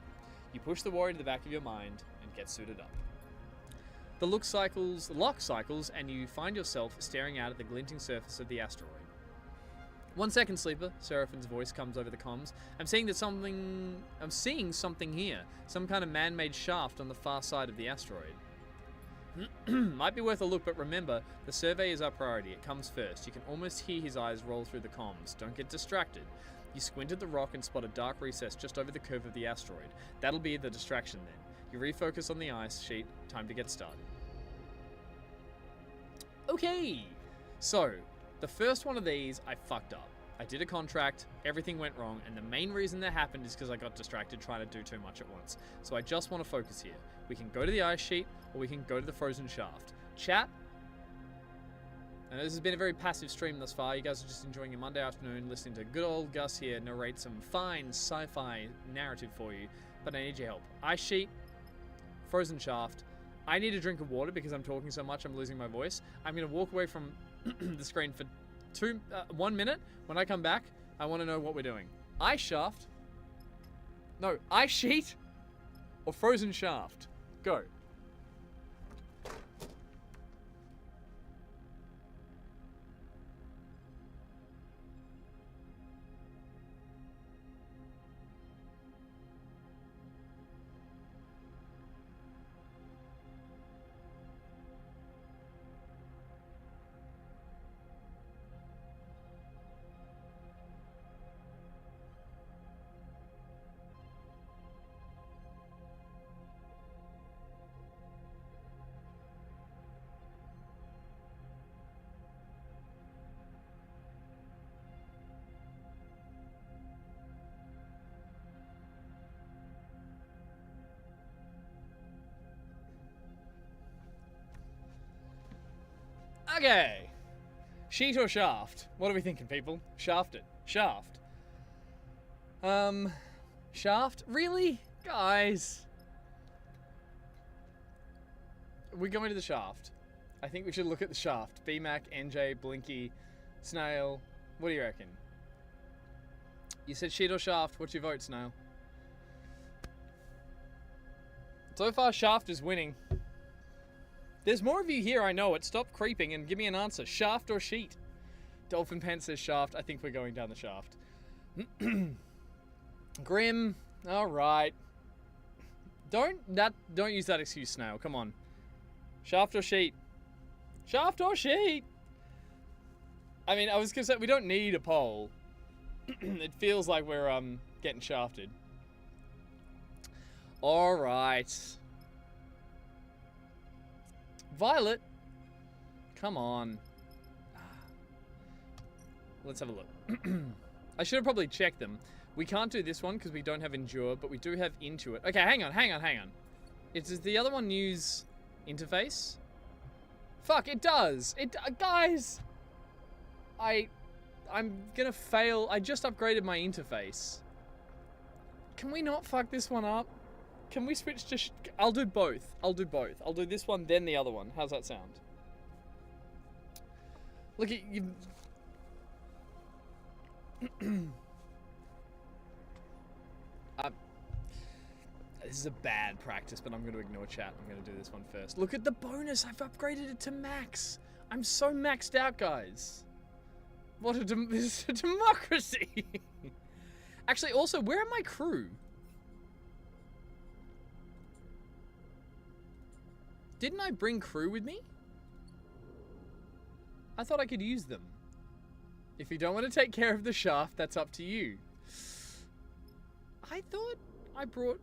You push the worry to the back of your mind and get suited up. The lock cycles, and you find yourself staring out at the glinting surface of the asteroid. 1 second, Sleeper, Seraphin's voice comes over the comms. I'm seeing something here. Some kind of man-made shaft on the far side of the asteroid. Might be worth a look, but remember, the survey is our priority. It comes first. You can almost hear his eyes roll through the comms. Don't get distracted. You squint at the rock and spot a dark recess just over the curve of the asteroid. That'll be the distraction then. You refocus on the ice sheet. Time to get started. Okay. So, the first one of these, I fucked up. I did a contract, everything went wrong, and the main reason that happened is because I got distracted trying to do too much at once. So I just want to focus here. We can go to the ice sheet, or we can go to the frozen shaft. Chat. I know this has been a very passive stream thus far. You guys are just enjoying your Monday afternoon, listening to good old Gus here narrate some fine sci-fi narrative for you, but I need your help. Ice sheet, frozen shaft. I need a drink of water because I'm talking so much I'm losing my voice. I'm going to walk away from the screen for 1 minute. When I come back, I want to know what we're doing. Ice shaft. No, ice sheet or frozen shaft. Go. Okay. Sheet or shaft? What are we thinking, people? Shaft it. Shaft. Shaft? Really? Guys. We're going to the shaft. I think we should look at the shaft. BMAC, NJ, Blinky, Snail. What do you reckon? You said sheet or shaft. What's your vote, Snail? So far, shaft is winning. There's more of you here, I know it. Stop creeping and give me an answer. Shaft or sheet? Dolphin Pants says shaft. I think we're going down the shaft. Grim. Alright. Don't use that excuse, Snail. Come on. Shaft or sheet? Shaft or sheet? I mean, I was gonna say, we don't need a poll. It feels like we're, getting shafted. Alright. Violet? Come on. Let's have a look. I should have probably checked them. We can't do this one because we don't have Endure, but we do have Intuit. Okay, hang on. Does the other one use interface? Fuck, it does! Guys! I'm gonna fail. I just upgraded my interface. Can we not fuck this one up? Can we switch to... I'll do both. I'll do this one, then the other one. How's that sound? Look at you... this is a bad practice, but I'm going to ignore chat. I'm going to do this one first. Look at the bonus. I've upgraded it to max. I'm so maxed out, guys. What a... this is a democracy. Actually, also, where are my crew? Didn't I bring crew with me? I thought I could use them. If you don't want to take care of the shaft, that's up to you. I thought I brought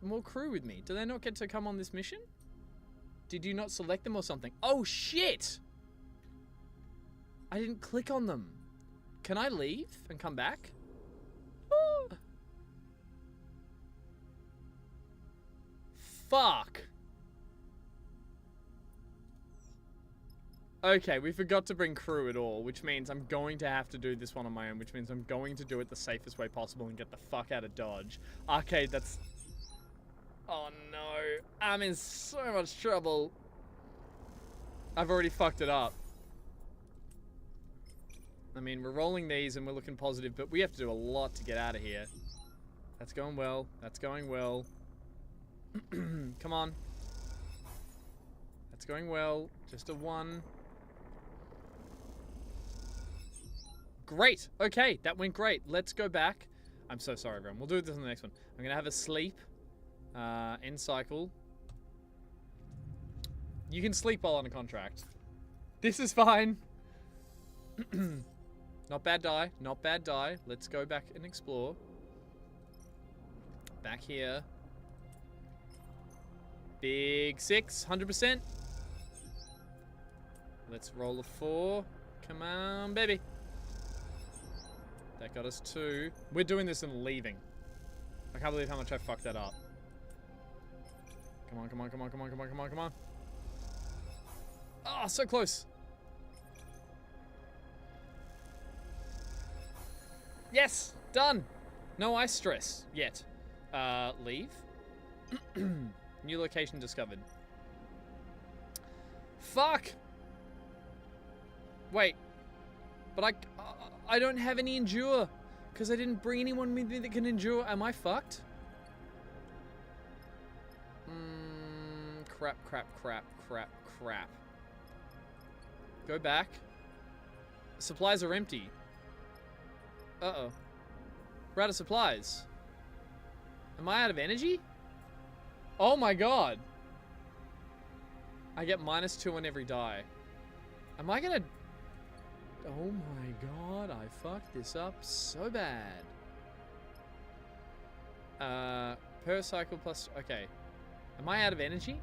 more crew with me. Do they not get to come on this mission? Did you not select them or something? Oh, shit! I didn't click on them. Can I leave and come back? Fuck. Okay, we forgot to bring crew at all, which means I'm going to have to do this one on my own, which means I'm going to do it the safest way possible and get the fuck out of Dodge. Arcade, that's... Oh no, I'm in so much trouble. I've already fucked it up. I mean, we're rolling these and we're looking positive, but we have to do a lot to get out of here. That's going well. That's going well. Come on. That's going well. Just a 1. Great. Okay, that went great. Let's go back. I'm so sorry, everyone. We'll do this on the next one. I'm going to have a sleep. End cycle. You can sleep while on a contract. This is fine. Not bad die. Not bad die. Let's go back and explore. Back here. Big 6. 100%. Let's roll a 4. Come on, baby. That got us 2. We're doing this and leaving. I can't believe how much I fucked that up. Come on, come on, come on, come on, come on, come on, come on. Oh, so close. Yes, done. No ice stress yet. Leave. New location discovered. Fuck. Wait. But I don't have any endure. Because I didn't bring anyone with me that can endure. Am I fucked? Crap, crap, crap, crap, crap. Go back. Supplies are empty. Uh-oh. We're out of supplies. Am I out of energy? Oh my god. I get -2 on every die. Am I gonna... Oh my god, I fucked this up so bad. Per cycle plus... Okay. Am I out of energy?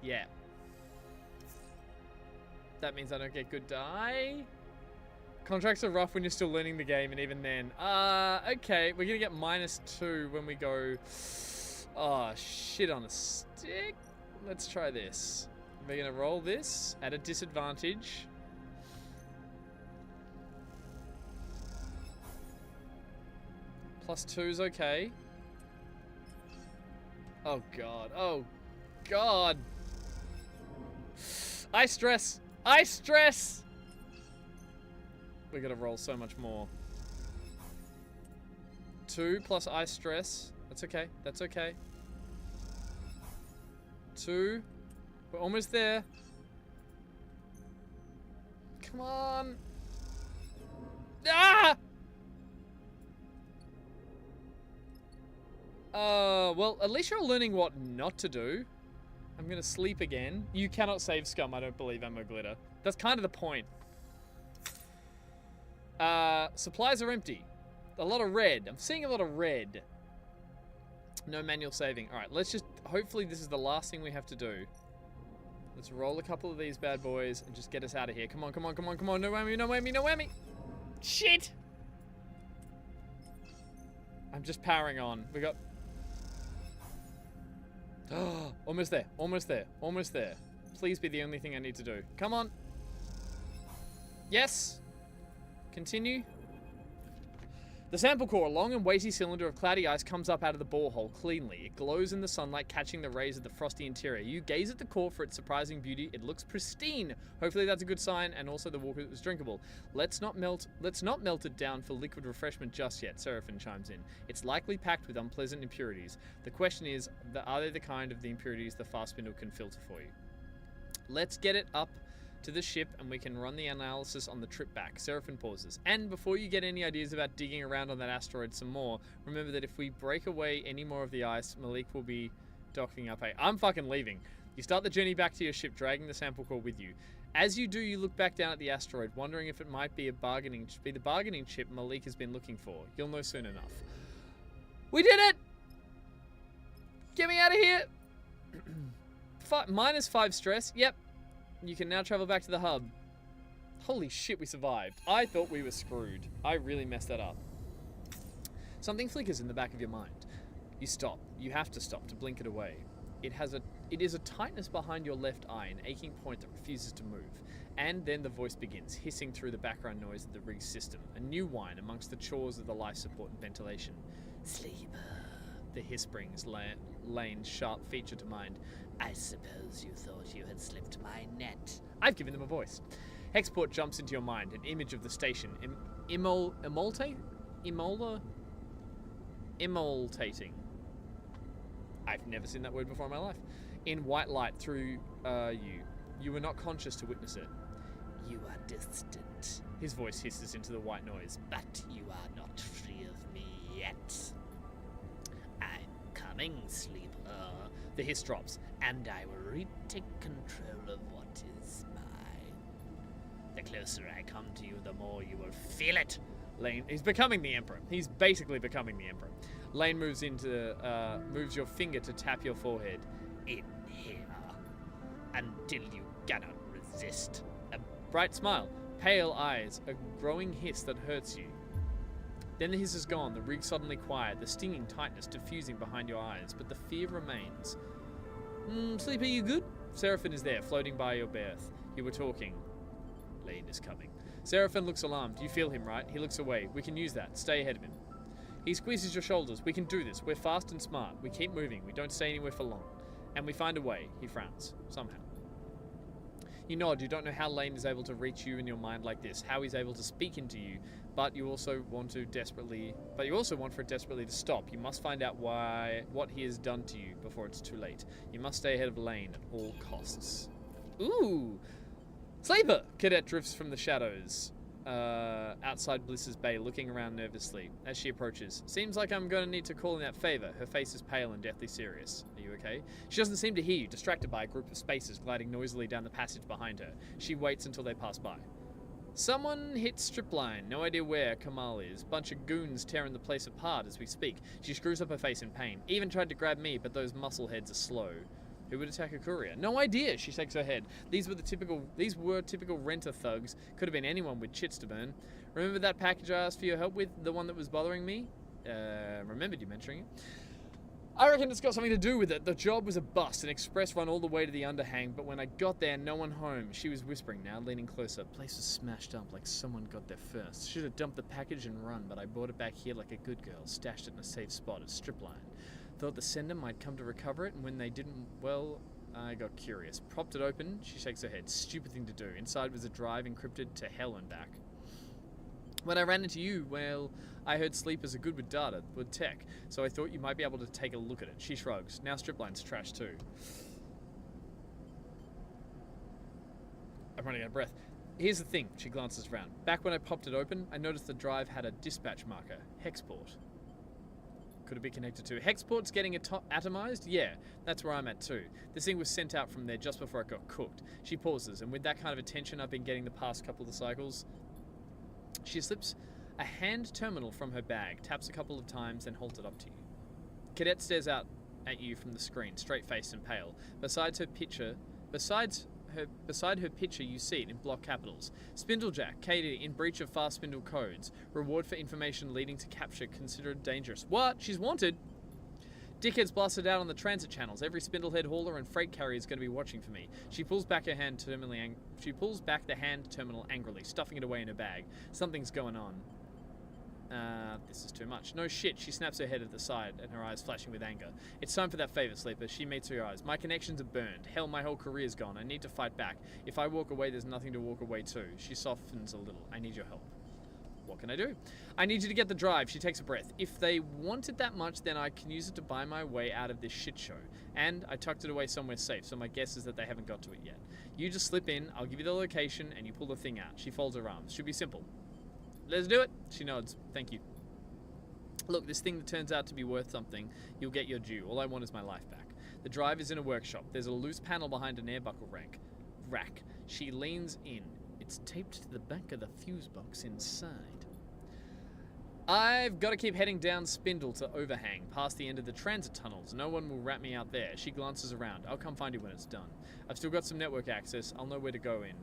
Yeah. That means I don't get good die. Contracts are rough when you're still learning the game, and even then. Okay, we're gonna get -2 when we go... Oh, shit on a stick. Let's try this. We're gonna roll this at a disadvantage. +2 is okay. Oh god. Oh god. I stress. I stress. We're gonna roll so much more. 2 plus I stress. That's okay. That's okay. 2. We're almost there. Come on. Ah! Well, at least you're learning what not to do. I'm gonna sleep again. You cannot save scum, I don't believe, Ammo Glitter. That's kind of the point. Supplies are empty. A lot of red. I'm seeing a lot of red. No manual saving. Alright, let's just... Hopefully this is the last thing we have to do. Let's roll a couple of these bad boys and just get us out of here. Come on, come on, come on, come on. No whammy, no whammy, no whammy. Shit! I'm just powering on. We got... almost there, almost there, almost there. Please be the only thing I need to do. Come on. Yes. Continue. The sample core, a long and weighty cylinder of cloudy ice, comes up out of the borehole cleanly. It glows in the sunlight, catching the rays of the frosty interior. You gaze at the core for its surprising beauty. It looks pristine. Hopefully that's a good sign, and also the water is drinkable. Let's not melt it down for liquid refreshment just yet, Seraphim chimes in. It's likely packed with unpleasant impurities. The question is, are they the kind of the impurities the fast spindle can filter for you? Let's get it up to the ship and we can run the analysis on the trip back. Seraphim pauses. And before you get any ideas about digging around on that asteroid some more, remember that if we break away any more of the ice, Malik will be docking up. Hey, I'm fucking leaving. You start the journey back to your ship, dragging the sample core with you. As you do, you look back down at the asteroid, wondering if it might be the bargaining chip Malik has been looking for. You'll know soon enough. We did it! Get me out of here! -5 stress. Yep. You can now travel back to the hub. Holy shit, we survived. I thought we were screwed. I really messed that up. Something flickers in the back of your mind. You stop. You have to stop to blink it away. It is a tightness behind your left eye, an aching point that refuses to move. And then the voice begins, hissing through the background noise of the rig system. A new whine amongst the chores of the life support and ventilation. Sleeper. The hiss brings Lane's sharp feature to mind. I suppose you thought you had slipped my net. I've given them a voice. Hexport jumps into your mind, an image of the station. Immoltating? I've never seen that word before in my life. In white light through you. You were not conscious to witness it. You are distant. His voice hisses into the white noise. But you are not free of me yet. I'm coming, sleeper. The hiss drops, and I will retake control of what is mine. The closer I come to you, the more you will feel it. Lane, he's becoming the Emperor. He's basically becoming the Emperor. Lane moves your finger to tap your forehead. In here. Until you cannot resist. A bright smile, pale eyes, a growing hiss that hurts you. Then the hiss is gone, the rig suddenly quiet, the stinging tightness diffusing behind your eyes, but the fear remains. Sleeper, you good? Seraphim is there, floating by your berth. You were talking. Lane is coming. Seraphim looks alarmed. You feel him, right? He looks away. We can use that. Stay ahead of him. He squeezes your shoulders. We can do this. We're fast and smart. We keep moving. We don't stay anywhere for long. And we find a way. He frowns. Somehow. You nod. You don't know how Lane is able to reach you in your mind like this, how he's able to speak into you, but you also want for it desperately to stop. You must find out what he has done to you before it's too late. You must stay ahead of Lane at all costs. Ooh! Sleeper! Cadet drifts from the shadows outside Bliss's Bay, looking around nervously as she approaches. Seems like I'm going to need to call in that favor. Her face is pale and deathly serious. Are you okay? She doesn't seem to hear you, distracted by a group of spacers gliding noisily down the passage behind her. She waits until they pass by. Someone hit stripline. No idea where Kamal is. Bunch of goons tearing the place apart as we speak. She screws up her face in pain. Even tried to grab me, but those muscle heads are slow. Who would attack a courier? No idea, she shakes her head. These were typical renter thugs. Could have been anyone with chits to burn. Remember that package I asked for your help with? The one that was bothering me? Remembered you mentioning it. I reckon it's got something to do with it. The job was a bust, an express run all the way to the underhang, but when I got there, no one home. She was whispering now, leaning closer. Place was smashed up like someone got there first. Should have dumped the package and run, but I brought it back here like a good girl, stashed it in a safe spot at Stripline. Thought the sender might come to recover it, and when they didn't, well, I got curious. Propped it open, she shakes her head. Stupid thing to do. Inside was a drive encrypted to hell and back. When I ran into you, well, I heard sleepers are good with data, with tech, so I thought you might be able to take a look at it. She shrugs. Now Stripline's trash too. I'm running out of breath. Here's the thing, she glances around. Back when I popped it open, I noticed the drive had a dispatch marker, Hexport. Could it be connected to Hexport's getting atomized? Yeah, that's where I'm at too. This thing was sent out from there just before it got cooked. She pauses, and with that kind of attention I've been getting the past couple of cycles, she slips a hand terminal from her bag, taps a couple of times, then holds it up to you. Cadet stares out at you from the screen, straight-faced and pale. Beside her picture, you see it in block capitals. Spindlejack, Katie, in breach of fast spindle codes. Reward for information leading to capture considered dangerous. What? She's wanted? Dickheads blasted out on the transit channels. Every spindlehead hauler and freight carrier is going to be watching for me. She pulls back the hand terminal angrily, stuffing it away in her bag. Something's going on. This is too much. No shit. She snaps her head at the side and her eyes flashing with anger. It's time for that favor, Sleeper. She meets her eyes. My connections are burned. Hell, my whole career's gone. I need to fight back. If I walk away, there's nothing to walk away to. She softens a little. I need your help. What can I do? I need you to get the drive. She takes a breath. If they want it that much, then I can use it to buy my way out of this shit show. And I tucked it away somewhere safe, so my guess is that they haven't got to it yet. You just slip in, I'll give you the location, and you pull the thing out. She folds her arms. Should be simple. Let's do it. She nods. Thank you. Look, this thing that turns out to be worth something, you'll get your due. All I want is my life back. The drive is in a workshop. There's a loose panel behind an air buckle rack. She leans in. It's taped to the back of the fuse box inside. I've got to keep heading down Spindle to Overhang, past the end of the transit tunnels. No one will rat me out there. She glances around. I'll come find you when it's done. I've still got some network access. I'll know where to go in.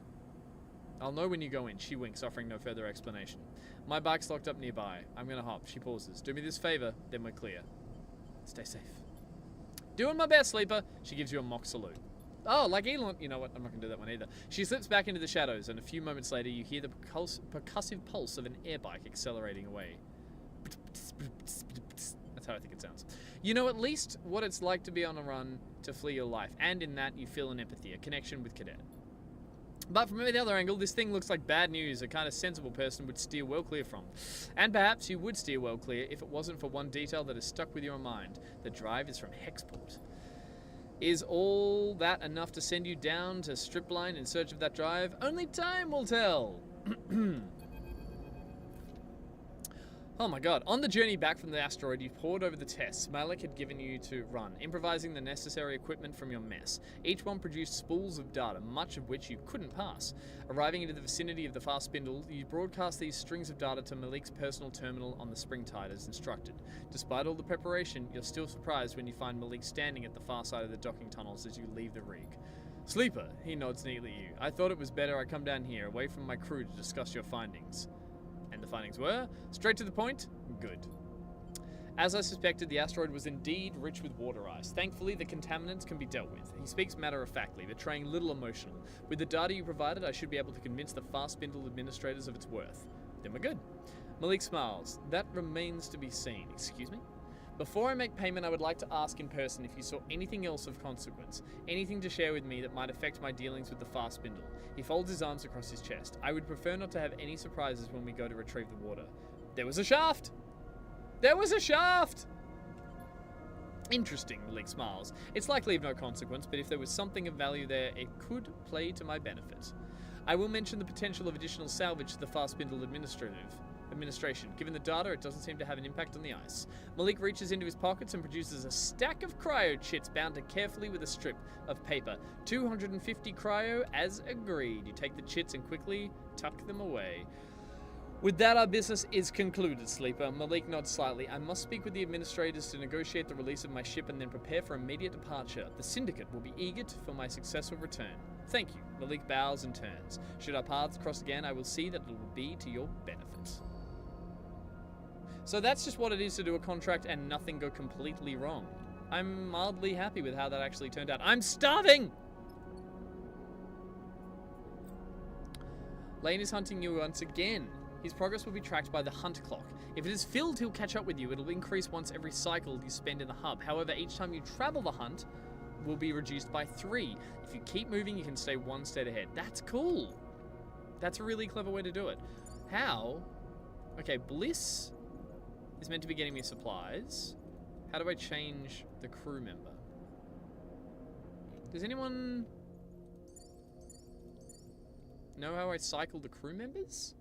I'll know when you go in. She winks, offering no further explanation. My bike's locked up nearby. I'm going to hop. She pauses. Do me this favor, then we're clear. Stay safe. Doing my best, Sleeper. She gives you a mock salute. Oh, like Elon. You know what? I'm not going to do that one either. She slips back into the shadows, and a few moments later, you hear the percussive pulse of an air bike accelerating away. That's how I think it sounds. You know at least what it's like to be on a run to flee your life, and in that you feel an empathy, a connection with Cadet. But from the other angle, this thing looks like bad news a kind of sensible person would steer well clear from. And perhaps you would steer well clear if it wasn't for one detail that is stuck with your mind. The drive is from Hexport. Is all that enough to send you down to Stripline in search of that drive? Only time will tell. Oh my god. On the journey back from the asteroid, you pored over the tests Malik had given you to run, improvising the necessary equipment from your mess. Each one produced spools of data, much of which you couldn't pass. Arriving into the vicinity of the fast spindle, you broadcast these strings of data to Malik's personal terminal on the Springtide as instructed. Despite all the preparation, you're still surprised when you find Malik standing at the far side of the docking tunnels as you leave the rig. Sleeper, he nods neatly at you. I thought it was better I come down here, away from my crew, to discuss your findings. And the findings were? Straight to the point? Good. As I suspected, the asteroid was indeed rich with water ice. Thankfully, the contaminants can be dealt with. He speaks matter-of-factly, betraying little emotional. With the data you provided, I should be able to convince the fast spindle administrators of its worth. Then we're good. Malik smiles. That remains to be seen. Excuse me? Before I make payment, I would like to ask in person if you saw anything else of consequence, anything to share with me that might affect my dealings with the fast spindle. He folds his arms across his chest. I would prefer not to have any surprises when we go to retrieve the water. There was a shaft! There was a shaft! Interesting, Malik smiles. It's likely of no consequence, but if there was something of value there, it could play to my benefit. I will mention the potential of additional salvage to the fast spindle administration. Given the data, it doesn't seem to have an impact on the ice. Malik reaches into his pockets and produces a stack of cryo chits bound carefully with a strip of paper. 250 cryo as agreed. You take the chits and quickly tuck them away. With that, our business is concluded, Sleeper. Malik nods slightly. I must speak with the administrators to negotiate the release of my ship and then prepare for immediate departure. The Syndicate will be eager for my successful return. Thank you. Malik bows and turns. Should our paths cross again, I will see that it will be to your benefit. So that's just what it is to do a contract and nothing go completely wrong. I'm mildly happy with how that actually turned out. I'm starving! Lane is hunting you once again. His progress will be tracked by the hunt clock. If it is filled, he'll catch up with you. It'll increase once every cycle you spend in the hub. However, each time you travel the hunt will be reduced by 3. If you keep moving, you can stay 1 state ahead. That's cool. That's a really clever way to do it. How? Okay, Bliss is meant to be getting me supplies. How do I change the crew member? Does anyone know how I cycle the crew members?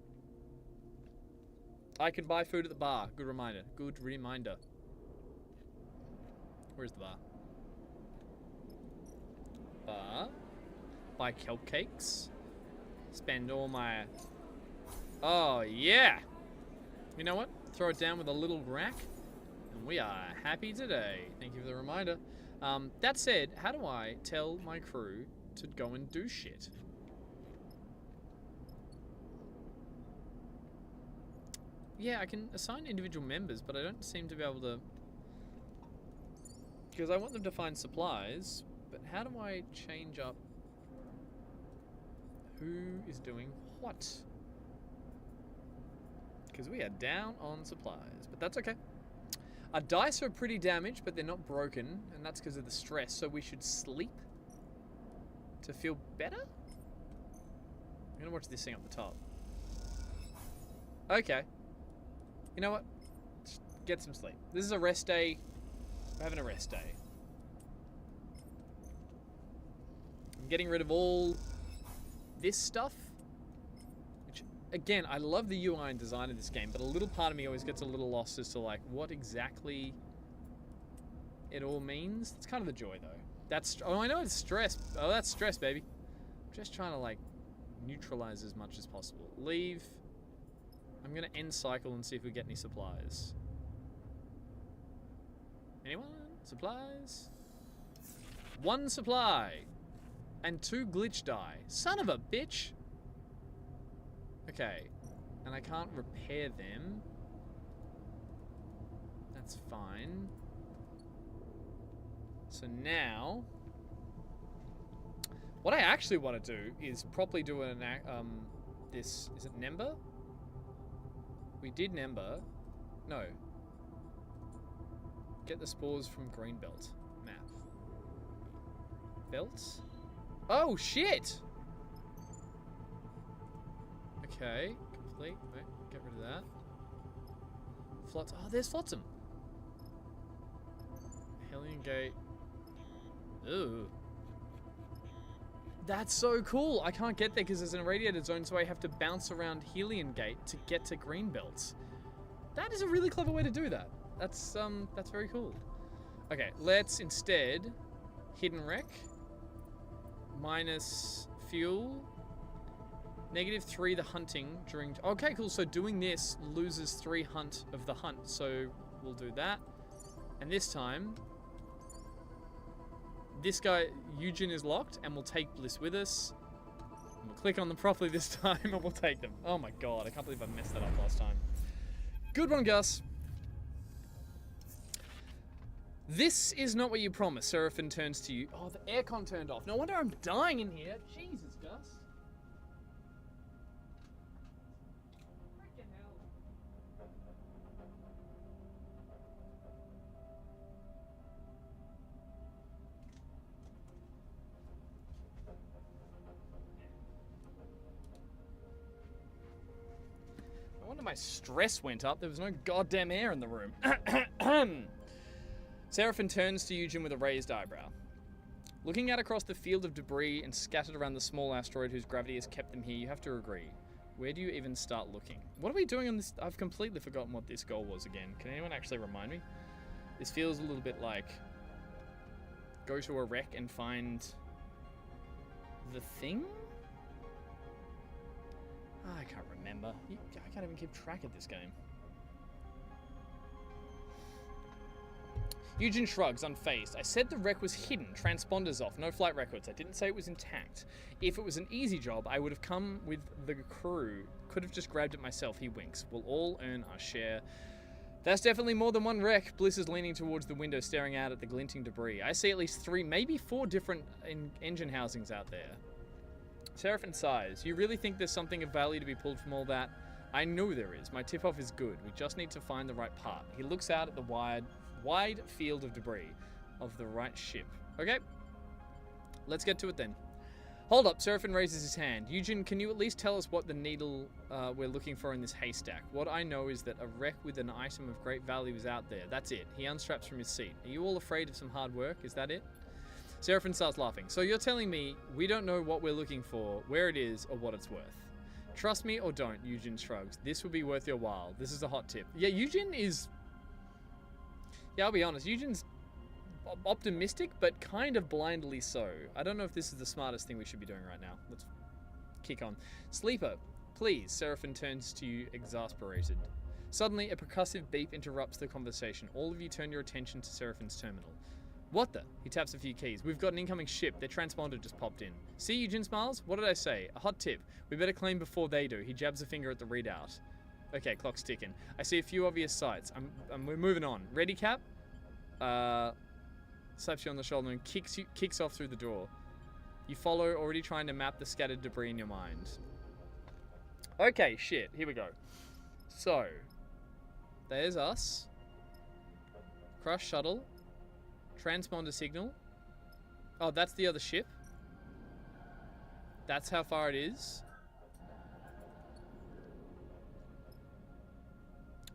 I can buy food at the bar. Good reminder. Good reminder. Where's the bar? Bar. Buy kelp cakes. Spend all my... Oh, yeah! You know what? Throw it down with a little rack. And we are happy today. Thank you for the reminder. That said, how do I tell my crew to go and do shit? Yeah, I can assign individual members, but I don't seem to be able to... Because I want them to find supplies, but how do I change up who is doing what? Because we are down on supplies, but that's okay. Our dice are pretty damaged, but they're not broken, and that's because of the stress, so we should sleep to feel better? I'm going to watch this thing up the top. Okay. You know what? Just get some sleep. This is a rest day. We're having a rest day. I'm getting rid of all this stuff. Which, again, I love the UI and design of this game, but a little part of me always gets a little lost as to like what exactly it all means. It's kind of the joy though. That's, oh, I know it's stress. Oh, that's stress, baby. I'm just trying to like neutralize as much as possible. Leave. I'm gonna end cycle and see if we get any supplies. Anyone? Supplies? 1 supply. And 2 glitch die. Son of a bitch! Okay. And I can't repair them. That's fine. So now... what I actually want to do is properly do an... this... is it Nember? We did Nember. No. Get the spores from Greenbelt. Map. Belts? Oh, shit! Okay. Complete. Wait, get rid of that. Flots. Oh, there's Flotsam. Hellion Gate. Ooh. That's so cool. I can't get there because there's an irradiated zone, so I have to bounce around Helion Gate to get to Greenbelt. That is a really clever way to do that. That's very cool. Okay, let's instead Hidden Wreck minus fuel -3 the hunting during. Okay, cool. So doing this loses 3 hunt of the hunt. So we'll do that, and this time. This guy, Eugen, is locked, and we'll take Bliss with us. And we'll click on them properly this time, and we'll take them. Oh my god, I can't believe I messed that up last time. Good one, Gus. This is not what you promised. Seraphin turns to you. Oh, the aircon turned off. No wonder I'm dying in here. Jesus, Gus. Freaking hell. I wonder my stress went up. There was no goddamn air in the room. Seraphin turns to Eugen with a raised eyebrow. Looking out across the field of debris and scattered around the small asteroid whose gravity has kept them here, you have to agree. Where do you even start looking? What are we doing on this? I've completely forgotten what this goal was again. Can anyone actually remind me? This feels a little bit like go to a wreck and find the thing? I can't remember. I can't even keep track of this game. Eugen shrugs, unfazed. I said the wreck was hidden, transponders off, no flight records. I didn't say it was intact. If it was an easy job, I would have come with the crew. Could have just grabbed it myself, he winks. We'll all earn our share. That's definitely more than one wreck. Bliss is leaning towards the window, staring out at the glinting debris. I see at least 3, maybe 4 different engine housings out there. Seraphin sighs. You really think there's something of value to be pulled from all that? I know there is. My tip-off is good. We just need to find the right part. He looks out at the wide field of debris of the right ship. Okay. Let's get to it then. Hold up. Seraphin raises his hand. Eugen, can you at least tell us what the needle we're looking for in this haystack? What I know is that a wreck with an item of great value is out there. That's it. He unstraps from his seat. Are you all afraid of some hard work? Is that it? Seraphin starts laughing. So you're telling me we don't know what we're looking for, where it is, or what it's worth? Trust me or don't, Eugen shrugs. This will be worth your while. This is a hot tip. Yeah, Eugen is... Yeah, I'll be honest. Eugen's optimistic, but kind of blindly so. I don't know if this is the smartest thing we should be doing right now. Let's kick on. Sleeper, please. Seraphin turns to you, exasperated. Suddenly, a percussive beep interrupts the conversation. All of you turn your attention to Seraphin's terminal. What the? He taps a few keys. We've got an incoming ship. Their transponder just popped in. See, Eugen smiles? What did I say? A hot tip. We better claim before they do. He jabs a finger at the readout. Okay, clock's ticking. I see a few obvious sights. We're moving on. Ready, Cap? Slaps you on the shoulder and kicks off through the door. You follow, already trying to map the scattered debris in your mind. Okay, shit. Here we go. So, there's us. Crush shuttle. Transponder signal. Oh, that's the other ship. That's how far it is.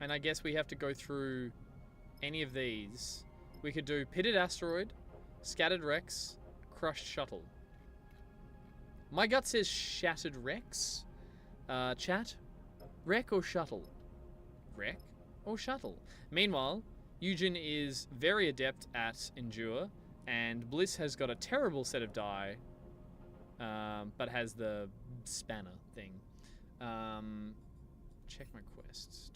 And I guess we have to go through any of these. We could do pitted asteroid, scattered wrecks, crushed shuttle. My gut says shattered wrecks. Chat? Wreck or shuttle? Wreck or shuttle? Meanwhile, Eugen is very adept at Endure, and Bliss has got a terrible set of die, but has the spanner thing. Check my quests.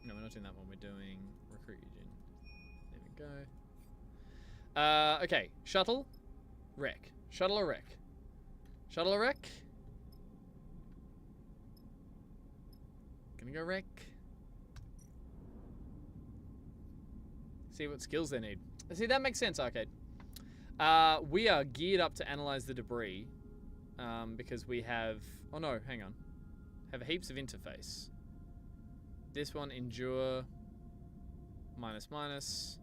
No, we're not doing that one. We're doing Recruit Eugen. There we go. Okay. Shuttle. Wreck. Shuttle or wreck? Shuttle or wreck? Gonna go wreck. See what skills they need. See, that makes sense, Arcade. We are geared up to analyze the debris. Because we have... Oh no, hang on. Have heaps of interface. This one, endure. Minus, minus.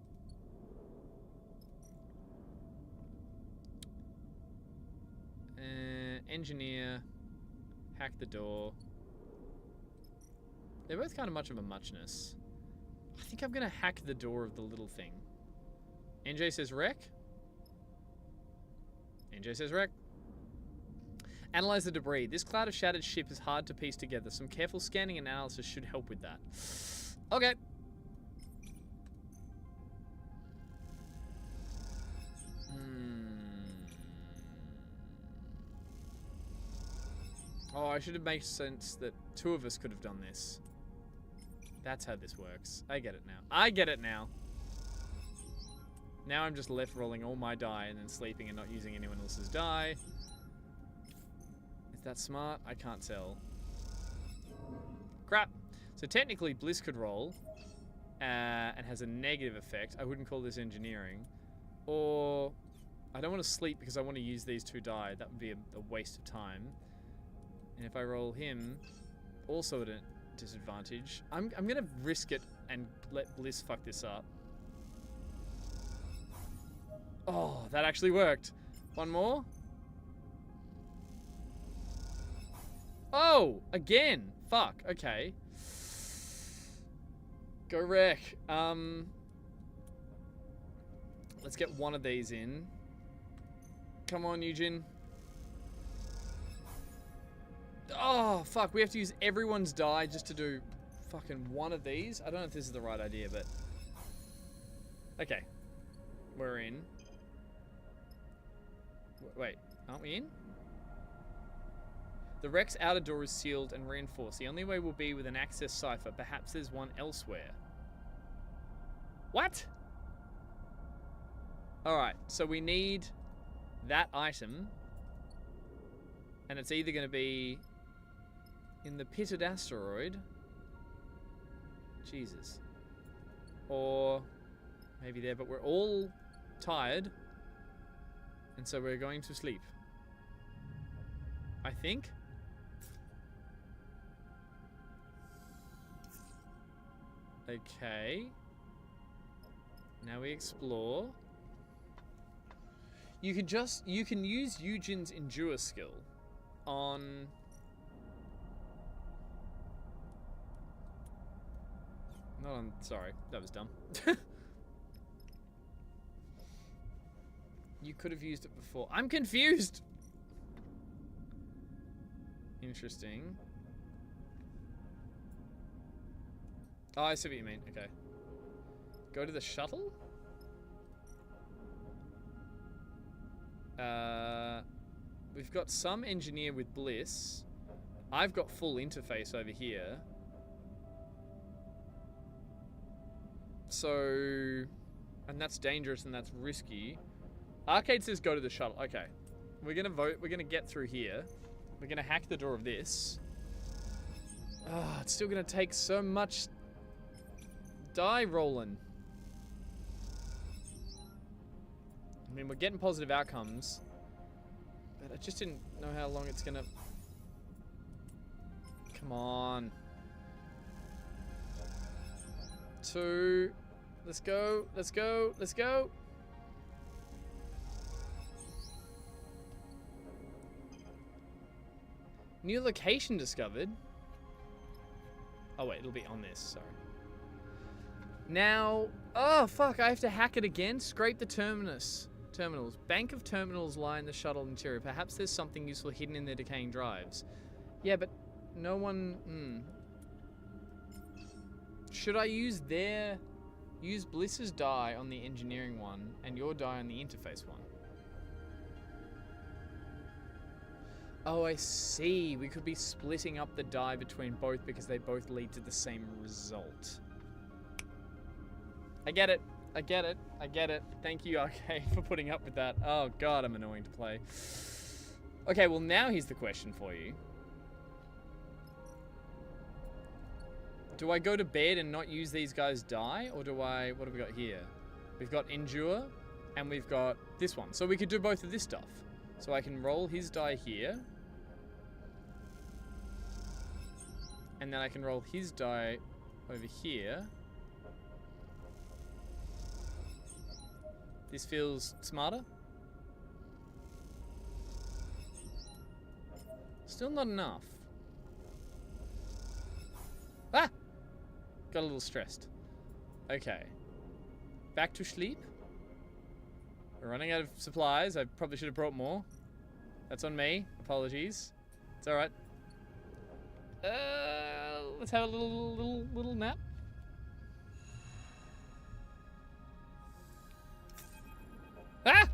Engineer. Hack the door. They're both kind of much of a muchness. I think I'm going to hack the door of the little thing. NJ says wreck. NJ says wreck. Analyze the debris. This cloud of shattered ship is hard to piece together. Some careful scanning and analysis should help with that. Okay. Oh, I should have made sense that 2 of us could have done this. That's how this works. I get it now. I get it now. Now I'm just left rolling all my die and then sleeping and not using anyone else's die. Is that smart? I can't tell. Crap. So technically Bliss could roll and has a negative effect. I wouldn't call this engineering. Or I don't want to sleep because I want to use these 2 die. That would be a waste of time. And if I roll him, also at a disadvantage, I'm going to risk it and let Bliss fuck this up. Oh, that actually worked. One more. Oh, again. Fuck. Okay. Go wreck. Let's get one of these in. Come on, Eugen. Oh, fuck. We have to use everyone's die just to do fucking one of these. I don't know if this is the right idea, but... Okay. We're in. Wait. Aren't we in? The wreck's outer door is sealed and reinforced. The only way will be with an access cipher. Perhaps there's one elsewhere. What? Alright, so we need that item. And it's either going to be in the pitted asteroid. Jesus. Or maybe there, but we're all tired. And so we're going to sleep. I think. Okay. Now we explore. You can use Eugen's endure skill on not on sorry, that was dumb. You could have used it before. I'm confused. Interesting. Oh, I see what you mean. Okay. Go to the shuttle? We've got some engineer with Bliss. I've got full interface over here. So, and that's dangerous and that's risky. Arcade says go to the shuttle. Okay. We're gonna vote. We're gonna get through here. We're gonna hack the door of this. Ah, it's still gonna take so much die rolling. I mean, we're getting positive outcomes, but I just didn't know how long it's gonna... Come on. 2. Let's go, let's go, let's go. New location discovered. Oh wait, it'll be on this, sorry. Now, oh fuck, I have to hack it again? Scrape the terminals. Bank of terminals line the shuttle interior. Perhaps there's something useful hidden in their decaying drives. Yeah, but no one... Should I use Bliss's die on the engineering one and your die on the interface one? Oh, I see. We could be splitting up the die between both because they both lead to the same result. I get it. I get it. I get it. Thank you, Arcade, for putting up with that. Oh, God, I'm annoying to play. Okay, well, now here's the question for you. Do I go to bed and not use these guys' die? Or do I... What have we got here? We've got Endure, and we've got this one. So we could do both of this stuff. So I can roll his die here. And then I can roll his die over here. This feels smarter. Still not enough. Ah! Got a little stressed. Okay. Back to sleep. We're running out of supplies. I probably should have brought more. That's on me. Apologies. It's alright. Let's have a little nap. Ah!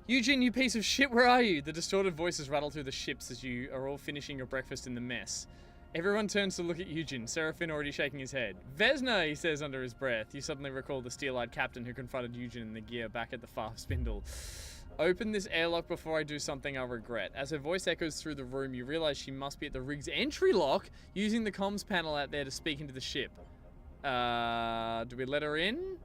Eugene, you piece of shit, where are you? The distorted voices rattle through the ships as you are all finishing your breakfast in the mess. Everyone turns to look at Eugene, Seraphin already shaking his head. Vesna, he says under his breath. You suddenly recall the steel-eyed captain who confronted Eugene in the gear back at the far spindle. Open this airlock before I do something I'll regret. As her voice echoes through the room, you realize she must be at the rig's entry lock, using the comms panel out there to speak into the ship. Do we let her in?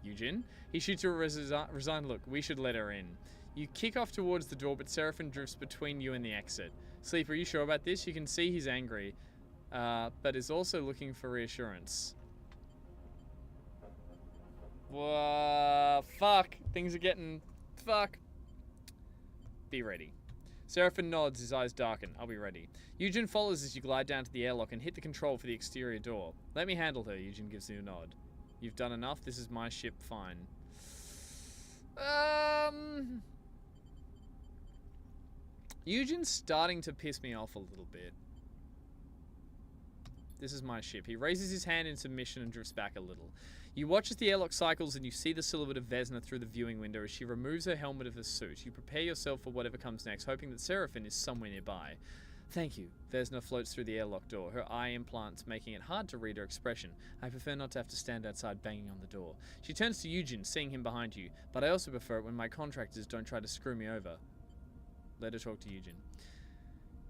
Eugene. He shoots you a resigned look. We should let her in. You kick off towards the door, but Seraphin drifts between you and the exit. Sleeper, are you sure about this? You can see he's angry, but is also looking for reassurance. Fuck. Things are getting... Fuck. Be ready. Seraphin nods, his eyes darken. I'll be ready. Eugene follows as you glide down to the airlock and hit the control for the exterior door. Let me handle her, Eugene gives you a nod. You've done enough. This is my ship. Fine. Eugene's starting to piss me off a little bit. This is my ship. He raises his hand in submission and drifts back a little. You watch as the airlock cycles and you see the silhouette of Vesna through the viewing window as she removes her helmet of her suit. You prepare yourself for whatever comes next, hoping that Seraphin is somewhere nearby. Thank you. Vesna floats through the airlock door, her eye implants making it hard to read her expression. I prefer not to have to stand outside banging on the door. She turns to Eugene, seeing him behind you, but I also prefer it when my contractors don't try to screw me over. Let her talk to Eugene.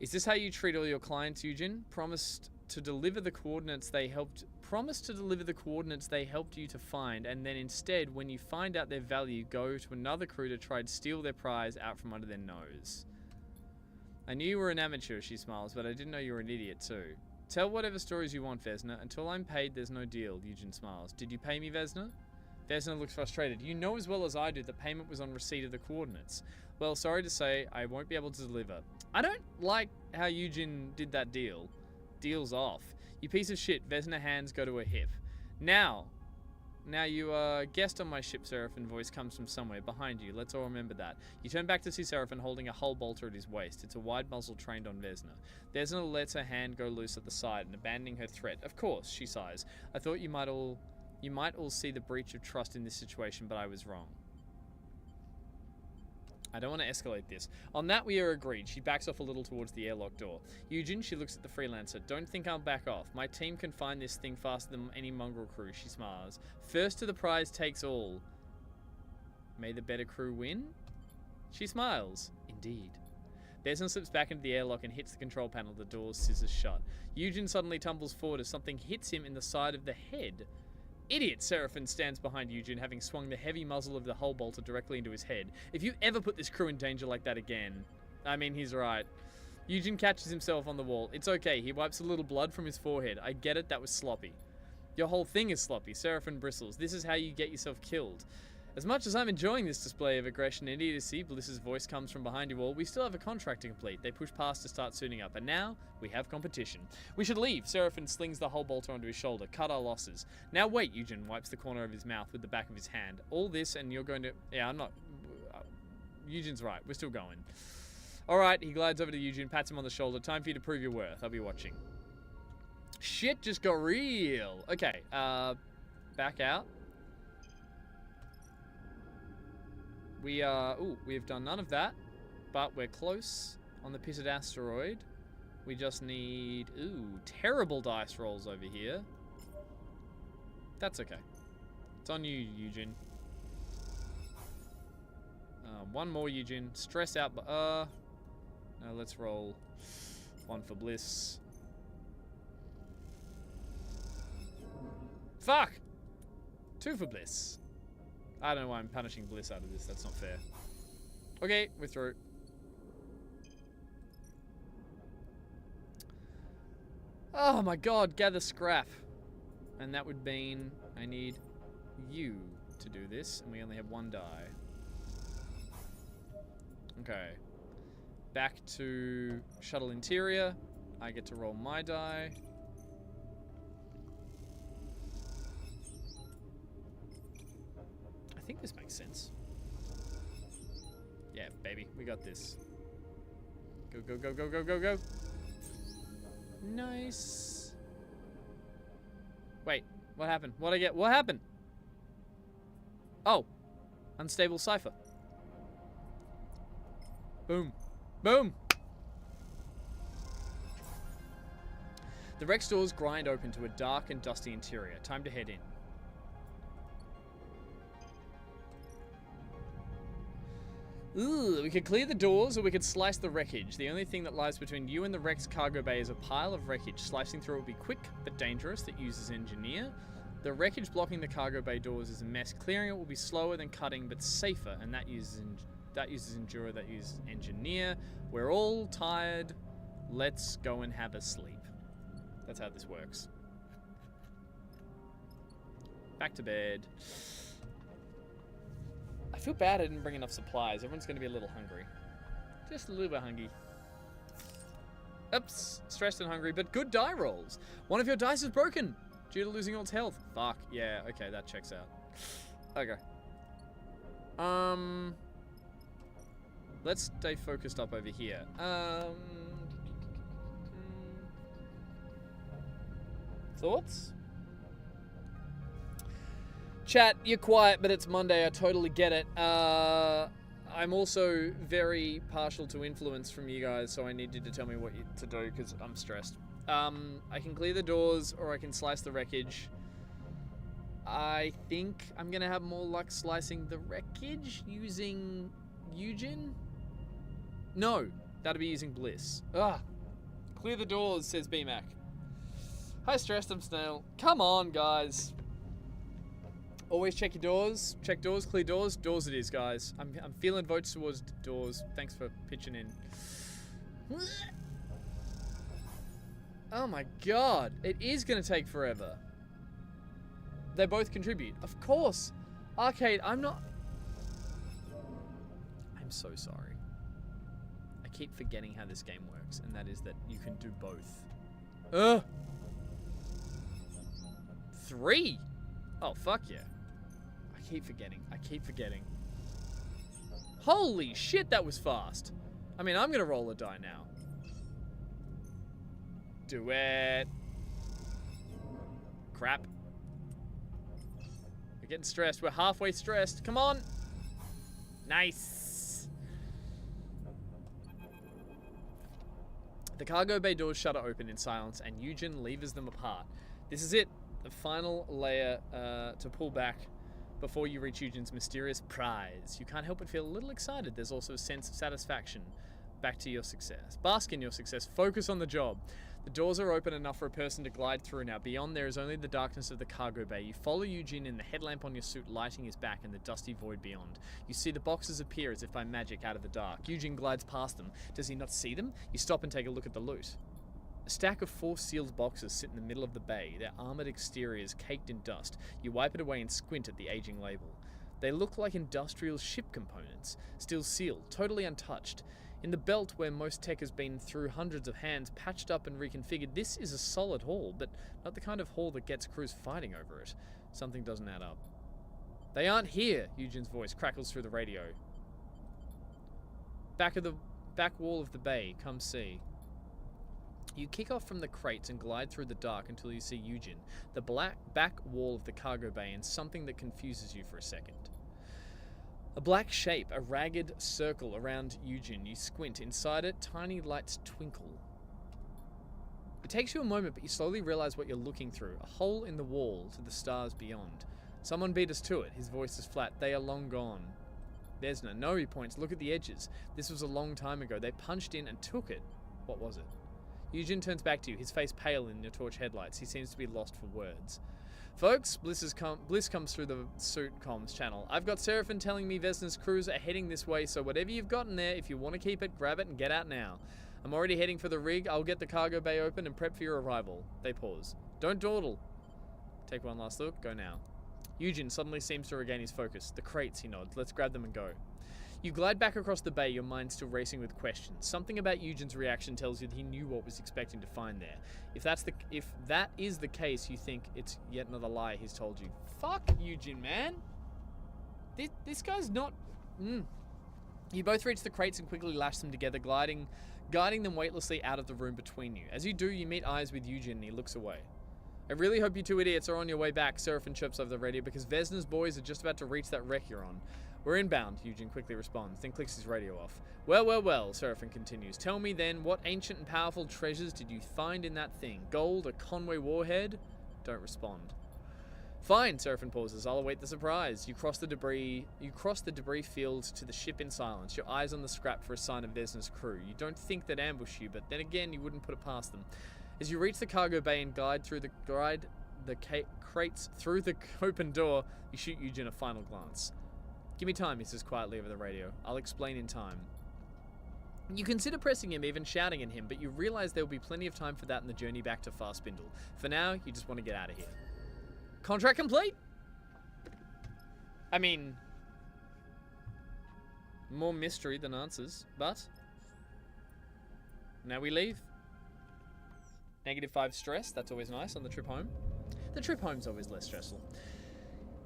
Is this how you treat all your clients, Eugen? Promise to deliver the coordinates they helped you to find, and then instead, when you find out their value, go to another crew to try and steal their prize out from under their nose. I knew you were an amateur, she smiles, but I didn't know you were an idiot too. Tell whatever stories you want, Vesna. Until I'm paid, there's no deal, Eugen smiles. Did you pay me, Vesna? Vesna looks frustrated. You know as well as I do that payment was on receipt of the coordinates. Well, sorry to say, I won't be able to deliver. I don't like how Eugen did that deal. Deal's off. You piece of shit. Vesna hands go to her hip. Now you are guest on my ship, Seraphim voice comes from somewhere behind you. Let's all remember that. You turn back to see Seraphim holding a hull bolter at his waist. It's a wide muzzle trained on Vesna. Vesna lets her hand go loose at the side and abandoning her threat. Of course, she sighs. I thought you might all see the breach of trust in this situation, but I was wrong. I don't want to escalate this. On that, we are agreed. She backs off a little towards the airlock door. Eugen, she looks at the freelancer. Don't think I'll back off. My team can find this thing faster than any mongrel crew, she smiles. First to the prize takes all. May the better crew win? She smiles. Indeed. Besson slips back into the airlock and hits the control panel. The doors scissors shut. Eugen suddenly tumbles forward as something hits him in the side of the head. Idiot! Seraphim stands behind Eugen, having swung the heavy muzzle of the hull bolter directly into his head. If you ever put this crew in danger like that again... I mean, he's right. Eugen catches himself on the wall. It's okay, he wipes a little blood from his forehead. I get it, that was sloppy. Your whole thing is sloppy. Seraphim bristles. This is how you get yourself killed. As much as I'm enjoying this display of aggression and idiocy, Bliss's voice comes from behind you all, we still have a contract to complete. They push past to start suiting up, and now we have competition. We should leave. Seraphim slings the hull bolter onto his shoulder. Cut our losses. Now wait, Eugen wipes the corner of his mouth with the back of his hand. All this and you're going to... Yeah, I'm not... Eugen's right. We're still going. Alright, he glides over to Eugen, pats him on the shoulder. Time for you to prove your worth. I'll be watching. Shit just got real. Okay, back out. We have done none of that, but we're close on the pitted asteroid. We just need, terrible dice rolls over here. That's okay. It's on you, Eugen. One more, Eugen. Stress out, but, no, let's roll one for Bliss. Fuck! 2 for Bliss. I don't know why I'm punishing Bliss out of this. That's not fair. Okay, we're through. Oh my god, gather scrap. And that would mean I need you to do this, and we only have 1 die. Okay. Back to shuttle interior. I get to roll my die. I think this makes sense. Yeah, baby, we got this. Go, go, go, go, go, go, go. Nice. Wait, what happened? What'd I get? What happened? Oh, unstable cipher. Boom. Boom. The wreck's doors grind open to a dark and dusty interior. Time to head in. Ooh, we could clear the doors or we could slice the wreckage. The only thing that lies between you and the wreck's cargo bay is a pile of wreckage. Slicing through it will be quick but dangerous. That uses engineer. The wreckage blocking the cargo bay doors is a mess. Clearing it will be slower than cutting but safer, and that uses endure, that uses engineer. We're all tired. Let's go and have a sleep. That's how this works. Back to bed. I feel bad I didn't bring enough supplies. Everyone's going to be a little hungry. Just a little bit hungry. Oops. Stressed and hungry, but good die rolls. One of your dice is broken due to losing all its health. Fuck. Yeah, okay, that checks out. Okay. Let's stay focused up over here. Thoughts? Chat, you're quiet, but it's Monday. I totally get it. I'm also very partial to influence from you guys, so I need you to tell me what to do, because I'm stressed. I can clear the doors, or I can slice the wreckage. I think I'm going to have more luck slicing the wreckage using Eugen? No, that'll be using Bliss. Ugh, Clear the doors, says BMAC. Hi, Stressed, I'm Snail. Come on, guys. Always check your doors. Check doors, clear doors. Doors it is, guys. I'm feeling votes towards doors. Thanks for pitching in. Oh my god. It is going to take forever. They both contribute. Of course. Arcade, I'm so sorry. I keep forgetting how this game works, and that is that you can do both. Ugh. 3? Oh, fuck yeah. I keep forgetting. Holy shit, that was fast. I mean, I'm gonna roll a die now. Do it. Crap. We're getting stressed. We're halfway stressed. Come on. Nice. The cargo bay doors shutter open in silence, and Eugen levers them apart. This is it. The final layer to pull back before you reach Eugen's mysterious prize. You can't help but feel a little excited. There's also a sense of satisfaction. Back to your success. Bask in your success. Focus on the job. The doors are open enough for a person to glide through now. Beyond there is only the darkness of the cargo bay. You follow Eugen in the headlamp on your suit lighting his back and the dusty void beyond. You see the boxes appear as if by magic out of the dark. Eugen glides past them. Does he not see them? You stop and take a look at the loot. A stack of 4 sealed boxes sit in the middle of the bay, their armoured exteriors caked in dust. You wipe it away and squint at the aging label. They look like industrial ship components, still sealed, totally untouched. In the belt where most tech has been through hundreds of hands, patched up and reconfigured, this is a solid haul, but not the kind of haul that gets crews fighting over it. Something doesn't add up. They aren't here, Eugen's voice crackles through the radio. Back wall of the bay, come see. You kick off from the crates and glide through the dark until you see Eugen, the back wall of the cargo bay, and something that confuses you for a second. A black shape, a ragged circle around Eugen. You squint. Inside it, tiny lights twinkle. It takes you a moment, but you slowly realize what you're looking through. A hole in the wall to the stars beyond. Someone beat us to it. His voice is flat. They are long gone. There's no, he points. Look at the edges. This was a long time ago. They punched in and took it. What was it? Eugen turns back to you, his face pale in your torch headlights. He seems to be lost for words. Folks, Bliss comes through the suit comms channel. I've got Seraphim telling me Vesna's crews are heading this way, so whatever you've got in there, if you want to keep it, grab it and get out now. I'm already heading for the rig. I'll get the cargo bay open and prep for your arrival. They pause. Don't dawdle. Take one last look. Go now. Eugen suddenly seems to regain his focus. The crates, he nods. Let's grab them and go. You glide back across the bay, your mind still racing with questions. Something about Eugen's reaction tells you that he knew what was expecting to find there. If that is the case, you think it's yet another lie he's told you. Fuck Eugen, man. This guy's not... You both reach the crates and quickly lash them together, guiding them weightlessly out of the room between you. As you do, you meet eyes with Eugen and he looks away. I really hope you two idiots are on your way back, Seraphim chirps over the radio, because Vesna's boys are just about to reach that wreck you're on. We're inbound, Eugen quickly responds, then clicks his radio off. Well, Seraphim continues. Tell me then, what ancient and powerful treasures did you find in that thing? Gold, a Conway warhead? Don't respond. Fine, Seraphim pauses. I'll await the surprise. You cross the debris field to the ship in silence, your eyes on the scrap for a sign of Vesna's crew. You don't think they'd ambush you, but then again, you wouldn't put it past them. As you reach the cargo bay and glide the crates through the open door, you shoot Eugen a final glance. Give me time, he says quietly over the radio. I'll explain in time. You consider pressing him, even shouting at him, but you realize there will be plenty of time for that in the journey back to Farspindle. For now, you just want to get out of here. Contract complete? I mean, more mystery than answers, but now we leave. -5 stress, that's always nice on the trip home. The trip home's always less stressful.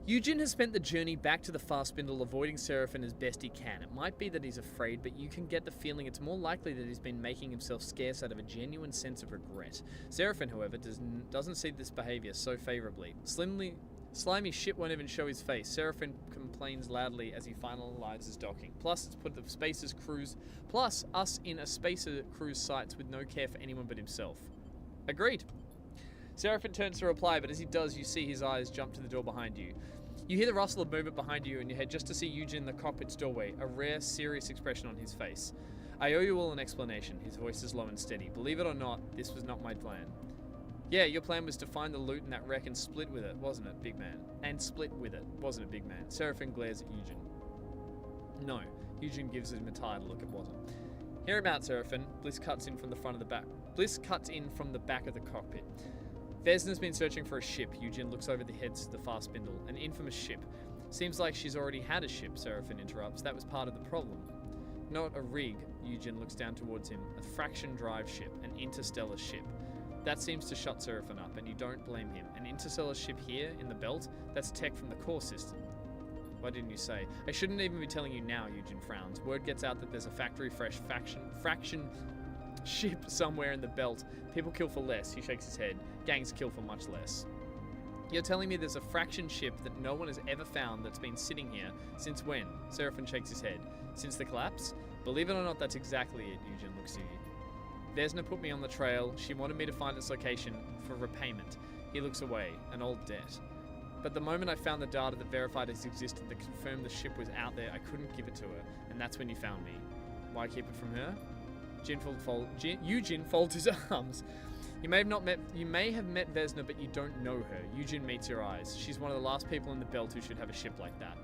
Eugen has spent the journey back to the Farspindle avoiding Seraphim as best he can. It might be that he's afraid, but you can get the feeling it's more likely that he's been making himself scarce out of a genuine sense of regret. Seraphim, however, doesn't see this behaviour so favourably. Slimy shit won't even show his face. Seraphim complains loudly as he finalizes docking. Plus, it's put the Spacer's crews, plus us in a Spacer cruise sites with no care for anyone but himself. Agreed. Seraphim turns to reply, but as he does, you see his eyes jump to the door behind you. You hear the rustle of movement behind you in your head just to see Eugen in the cockpit's doorway, a rare, serious expression on his face. I owe you all an explanation. His voice is low and steady. Believe it or not, this was not my plan. Yeah, your plan was to find the loot in that wreck and split with it, wasn't it, big man? And split with it, wasn't it, big man? Seraphim glares at Eugen. No. Eugen gives him a tired look. It wasn't. Hear him out, Seraphim. Bliss cuts in from the front of the back. Bliss cuts in from the back of the cockpit. Vesna's been searching for a ship. Eugen looks over the heads of the fast spindle. An infamous ship. Seems like she's already had a ship, Seraphim interrupts. That was part of the problem. Not a rig. Eugen looks down towards him. A fraction drive ship. An interstellar ship. That seems to shut Seraphim up, and you don't blame him. An interstellar ship here, in the belt? That's tech from the core system. Why didn't you say? I shouldn't even be telling you now, Eugen frowns. Word gets out that there's a factory fresh fraction ship somewhere in the belt. People kill for less. He shakes his head. Gangs kill for much less. You're telling me there's a fraction ship that no one has ever found that's been sitting here since when? Seraphim shakes his head. Since the collapse? Believe it or not, that's exactly it, Eugen looks at you. Vesna put me on the trail. She wanted me to find its location for repayment. He looks away. An old debt. But the moment I found the data that verified its existence that confirmed the ship was out there, I couldn't give it to her. And that's when you found me. Why keep it from her? Eugen folds his arms. You may have met Vesna, but you don't know her. Eugen meets your eyes. She's one of the last people in the belt who should have a ship like that.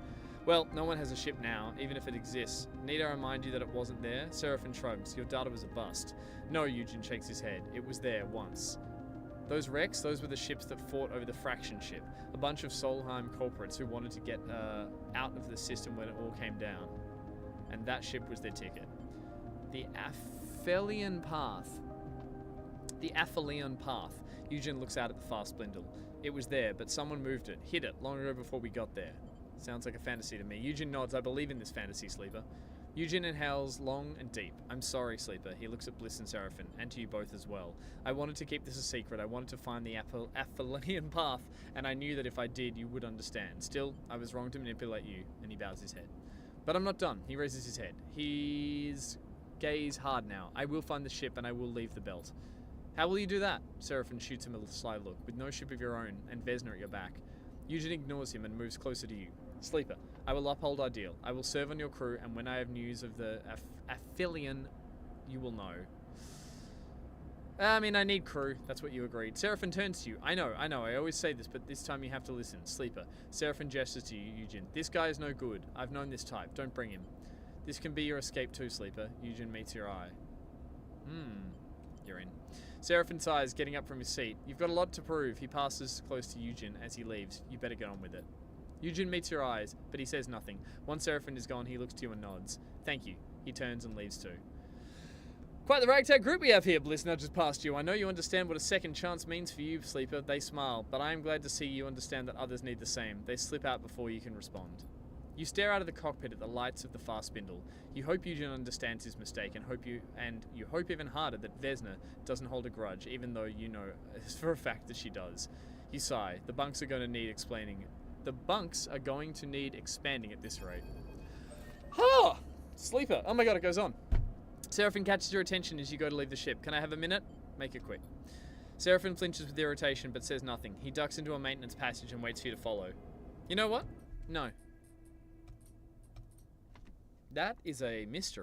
Well, no one has a ship now, even if it exists. Need I remind you that it wasn't there? Seraphim shrugs. Your data was a bust. No, Eugen shakes his head. It was there once. Those wrecks, those were the ships that fought over the fraction ship. A bunch of Solheim corporates who wanted to get out of the system when it all came down. And that ship was their ticket. The Aphelion Path. The Aphelion Path. Eugen looks out at the fast spindle. It was there, but someone moved it, hid it, long ago before we got there. Sounds like a fantasy to me. Eugen nods. I believe in this fantasy, Sleeper. Eugen inhales long and deep. I'm sorry, Sleeper. He looks at Bliss and Seraphim, and to you both as well. I wanted to keep this a secret. I wanted to find the Aphelion Path, and I knew that if I did, you would understand. Still, I was wrong to manipulate you, and he bows his head. But I'm not done. He raises his head. His gaze hard now. I will find the ship, and I will leave the belt. How will you do that? Seraphim shoots him a sly look. With no ship of your own, and Vesna at your back. Eugen ignores him and moves closer to you. Sleeper, I will uphold our deal. I will serve on your crew, and when I have news of the Aphelion, you will know. I mean, I need crew. That's what you agreed. Seraphim turns to you. I know. I always say this, but this time you have to listen. Sleeper. Seraphim gestures to you, Eugen. This guy is no good. I've known this type. Don't bring him. This can be your escape too, Sleeper. Eugen meets your eye. You're in. Seraphim sighs, getting up from his seat. You've got a lot to prove. He passes close to Eugen as he leaves. You better get on with it. Eugen meets your eyes, but he says nothing. Once Seraphim is gone, he looks to you and nods. Thank you. He turns and leaves too. Quite the ragtag group we have here, Bliss nudges past you. I know you understand what a second chance means for you, Sleeper. They smile, but I am glad to see you understand that others need the same. They slip out before you can respond. You stare out of the cockpit at the lights of the fast spindle. You hope Eugen understands his mistake, and you hope even harder that Vesna doesn't hold a grudge, even though you know for a fact that she does. You sigh. The bunks are going to need explaining. The bunks are going to need expanding at this rate. Ha! Sleeper. Oh my god, it goes on. Seraphim catches your attention as you go to leave the ship. Can I have a minute? Make it quick. Seraphim flinches with irritation but says nothing. He ducks into a maintenance passage and waits for you to follow. You know what? No. That is a mystery.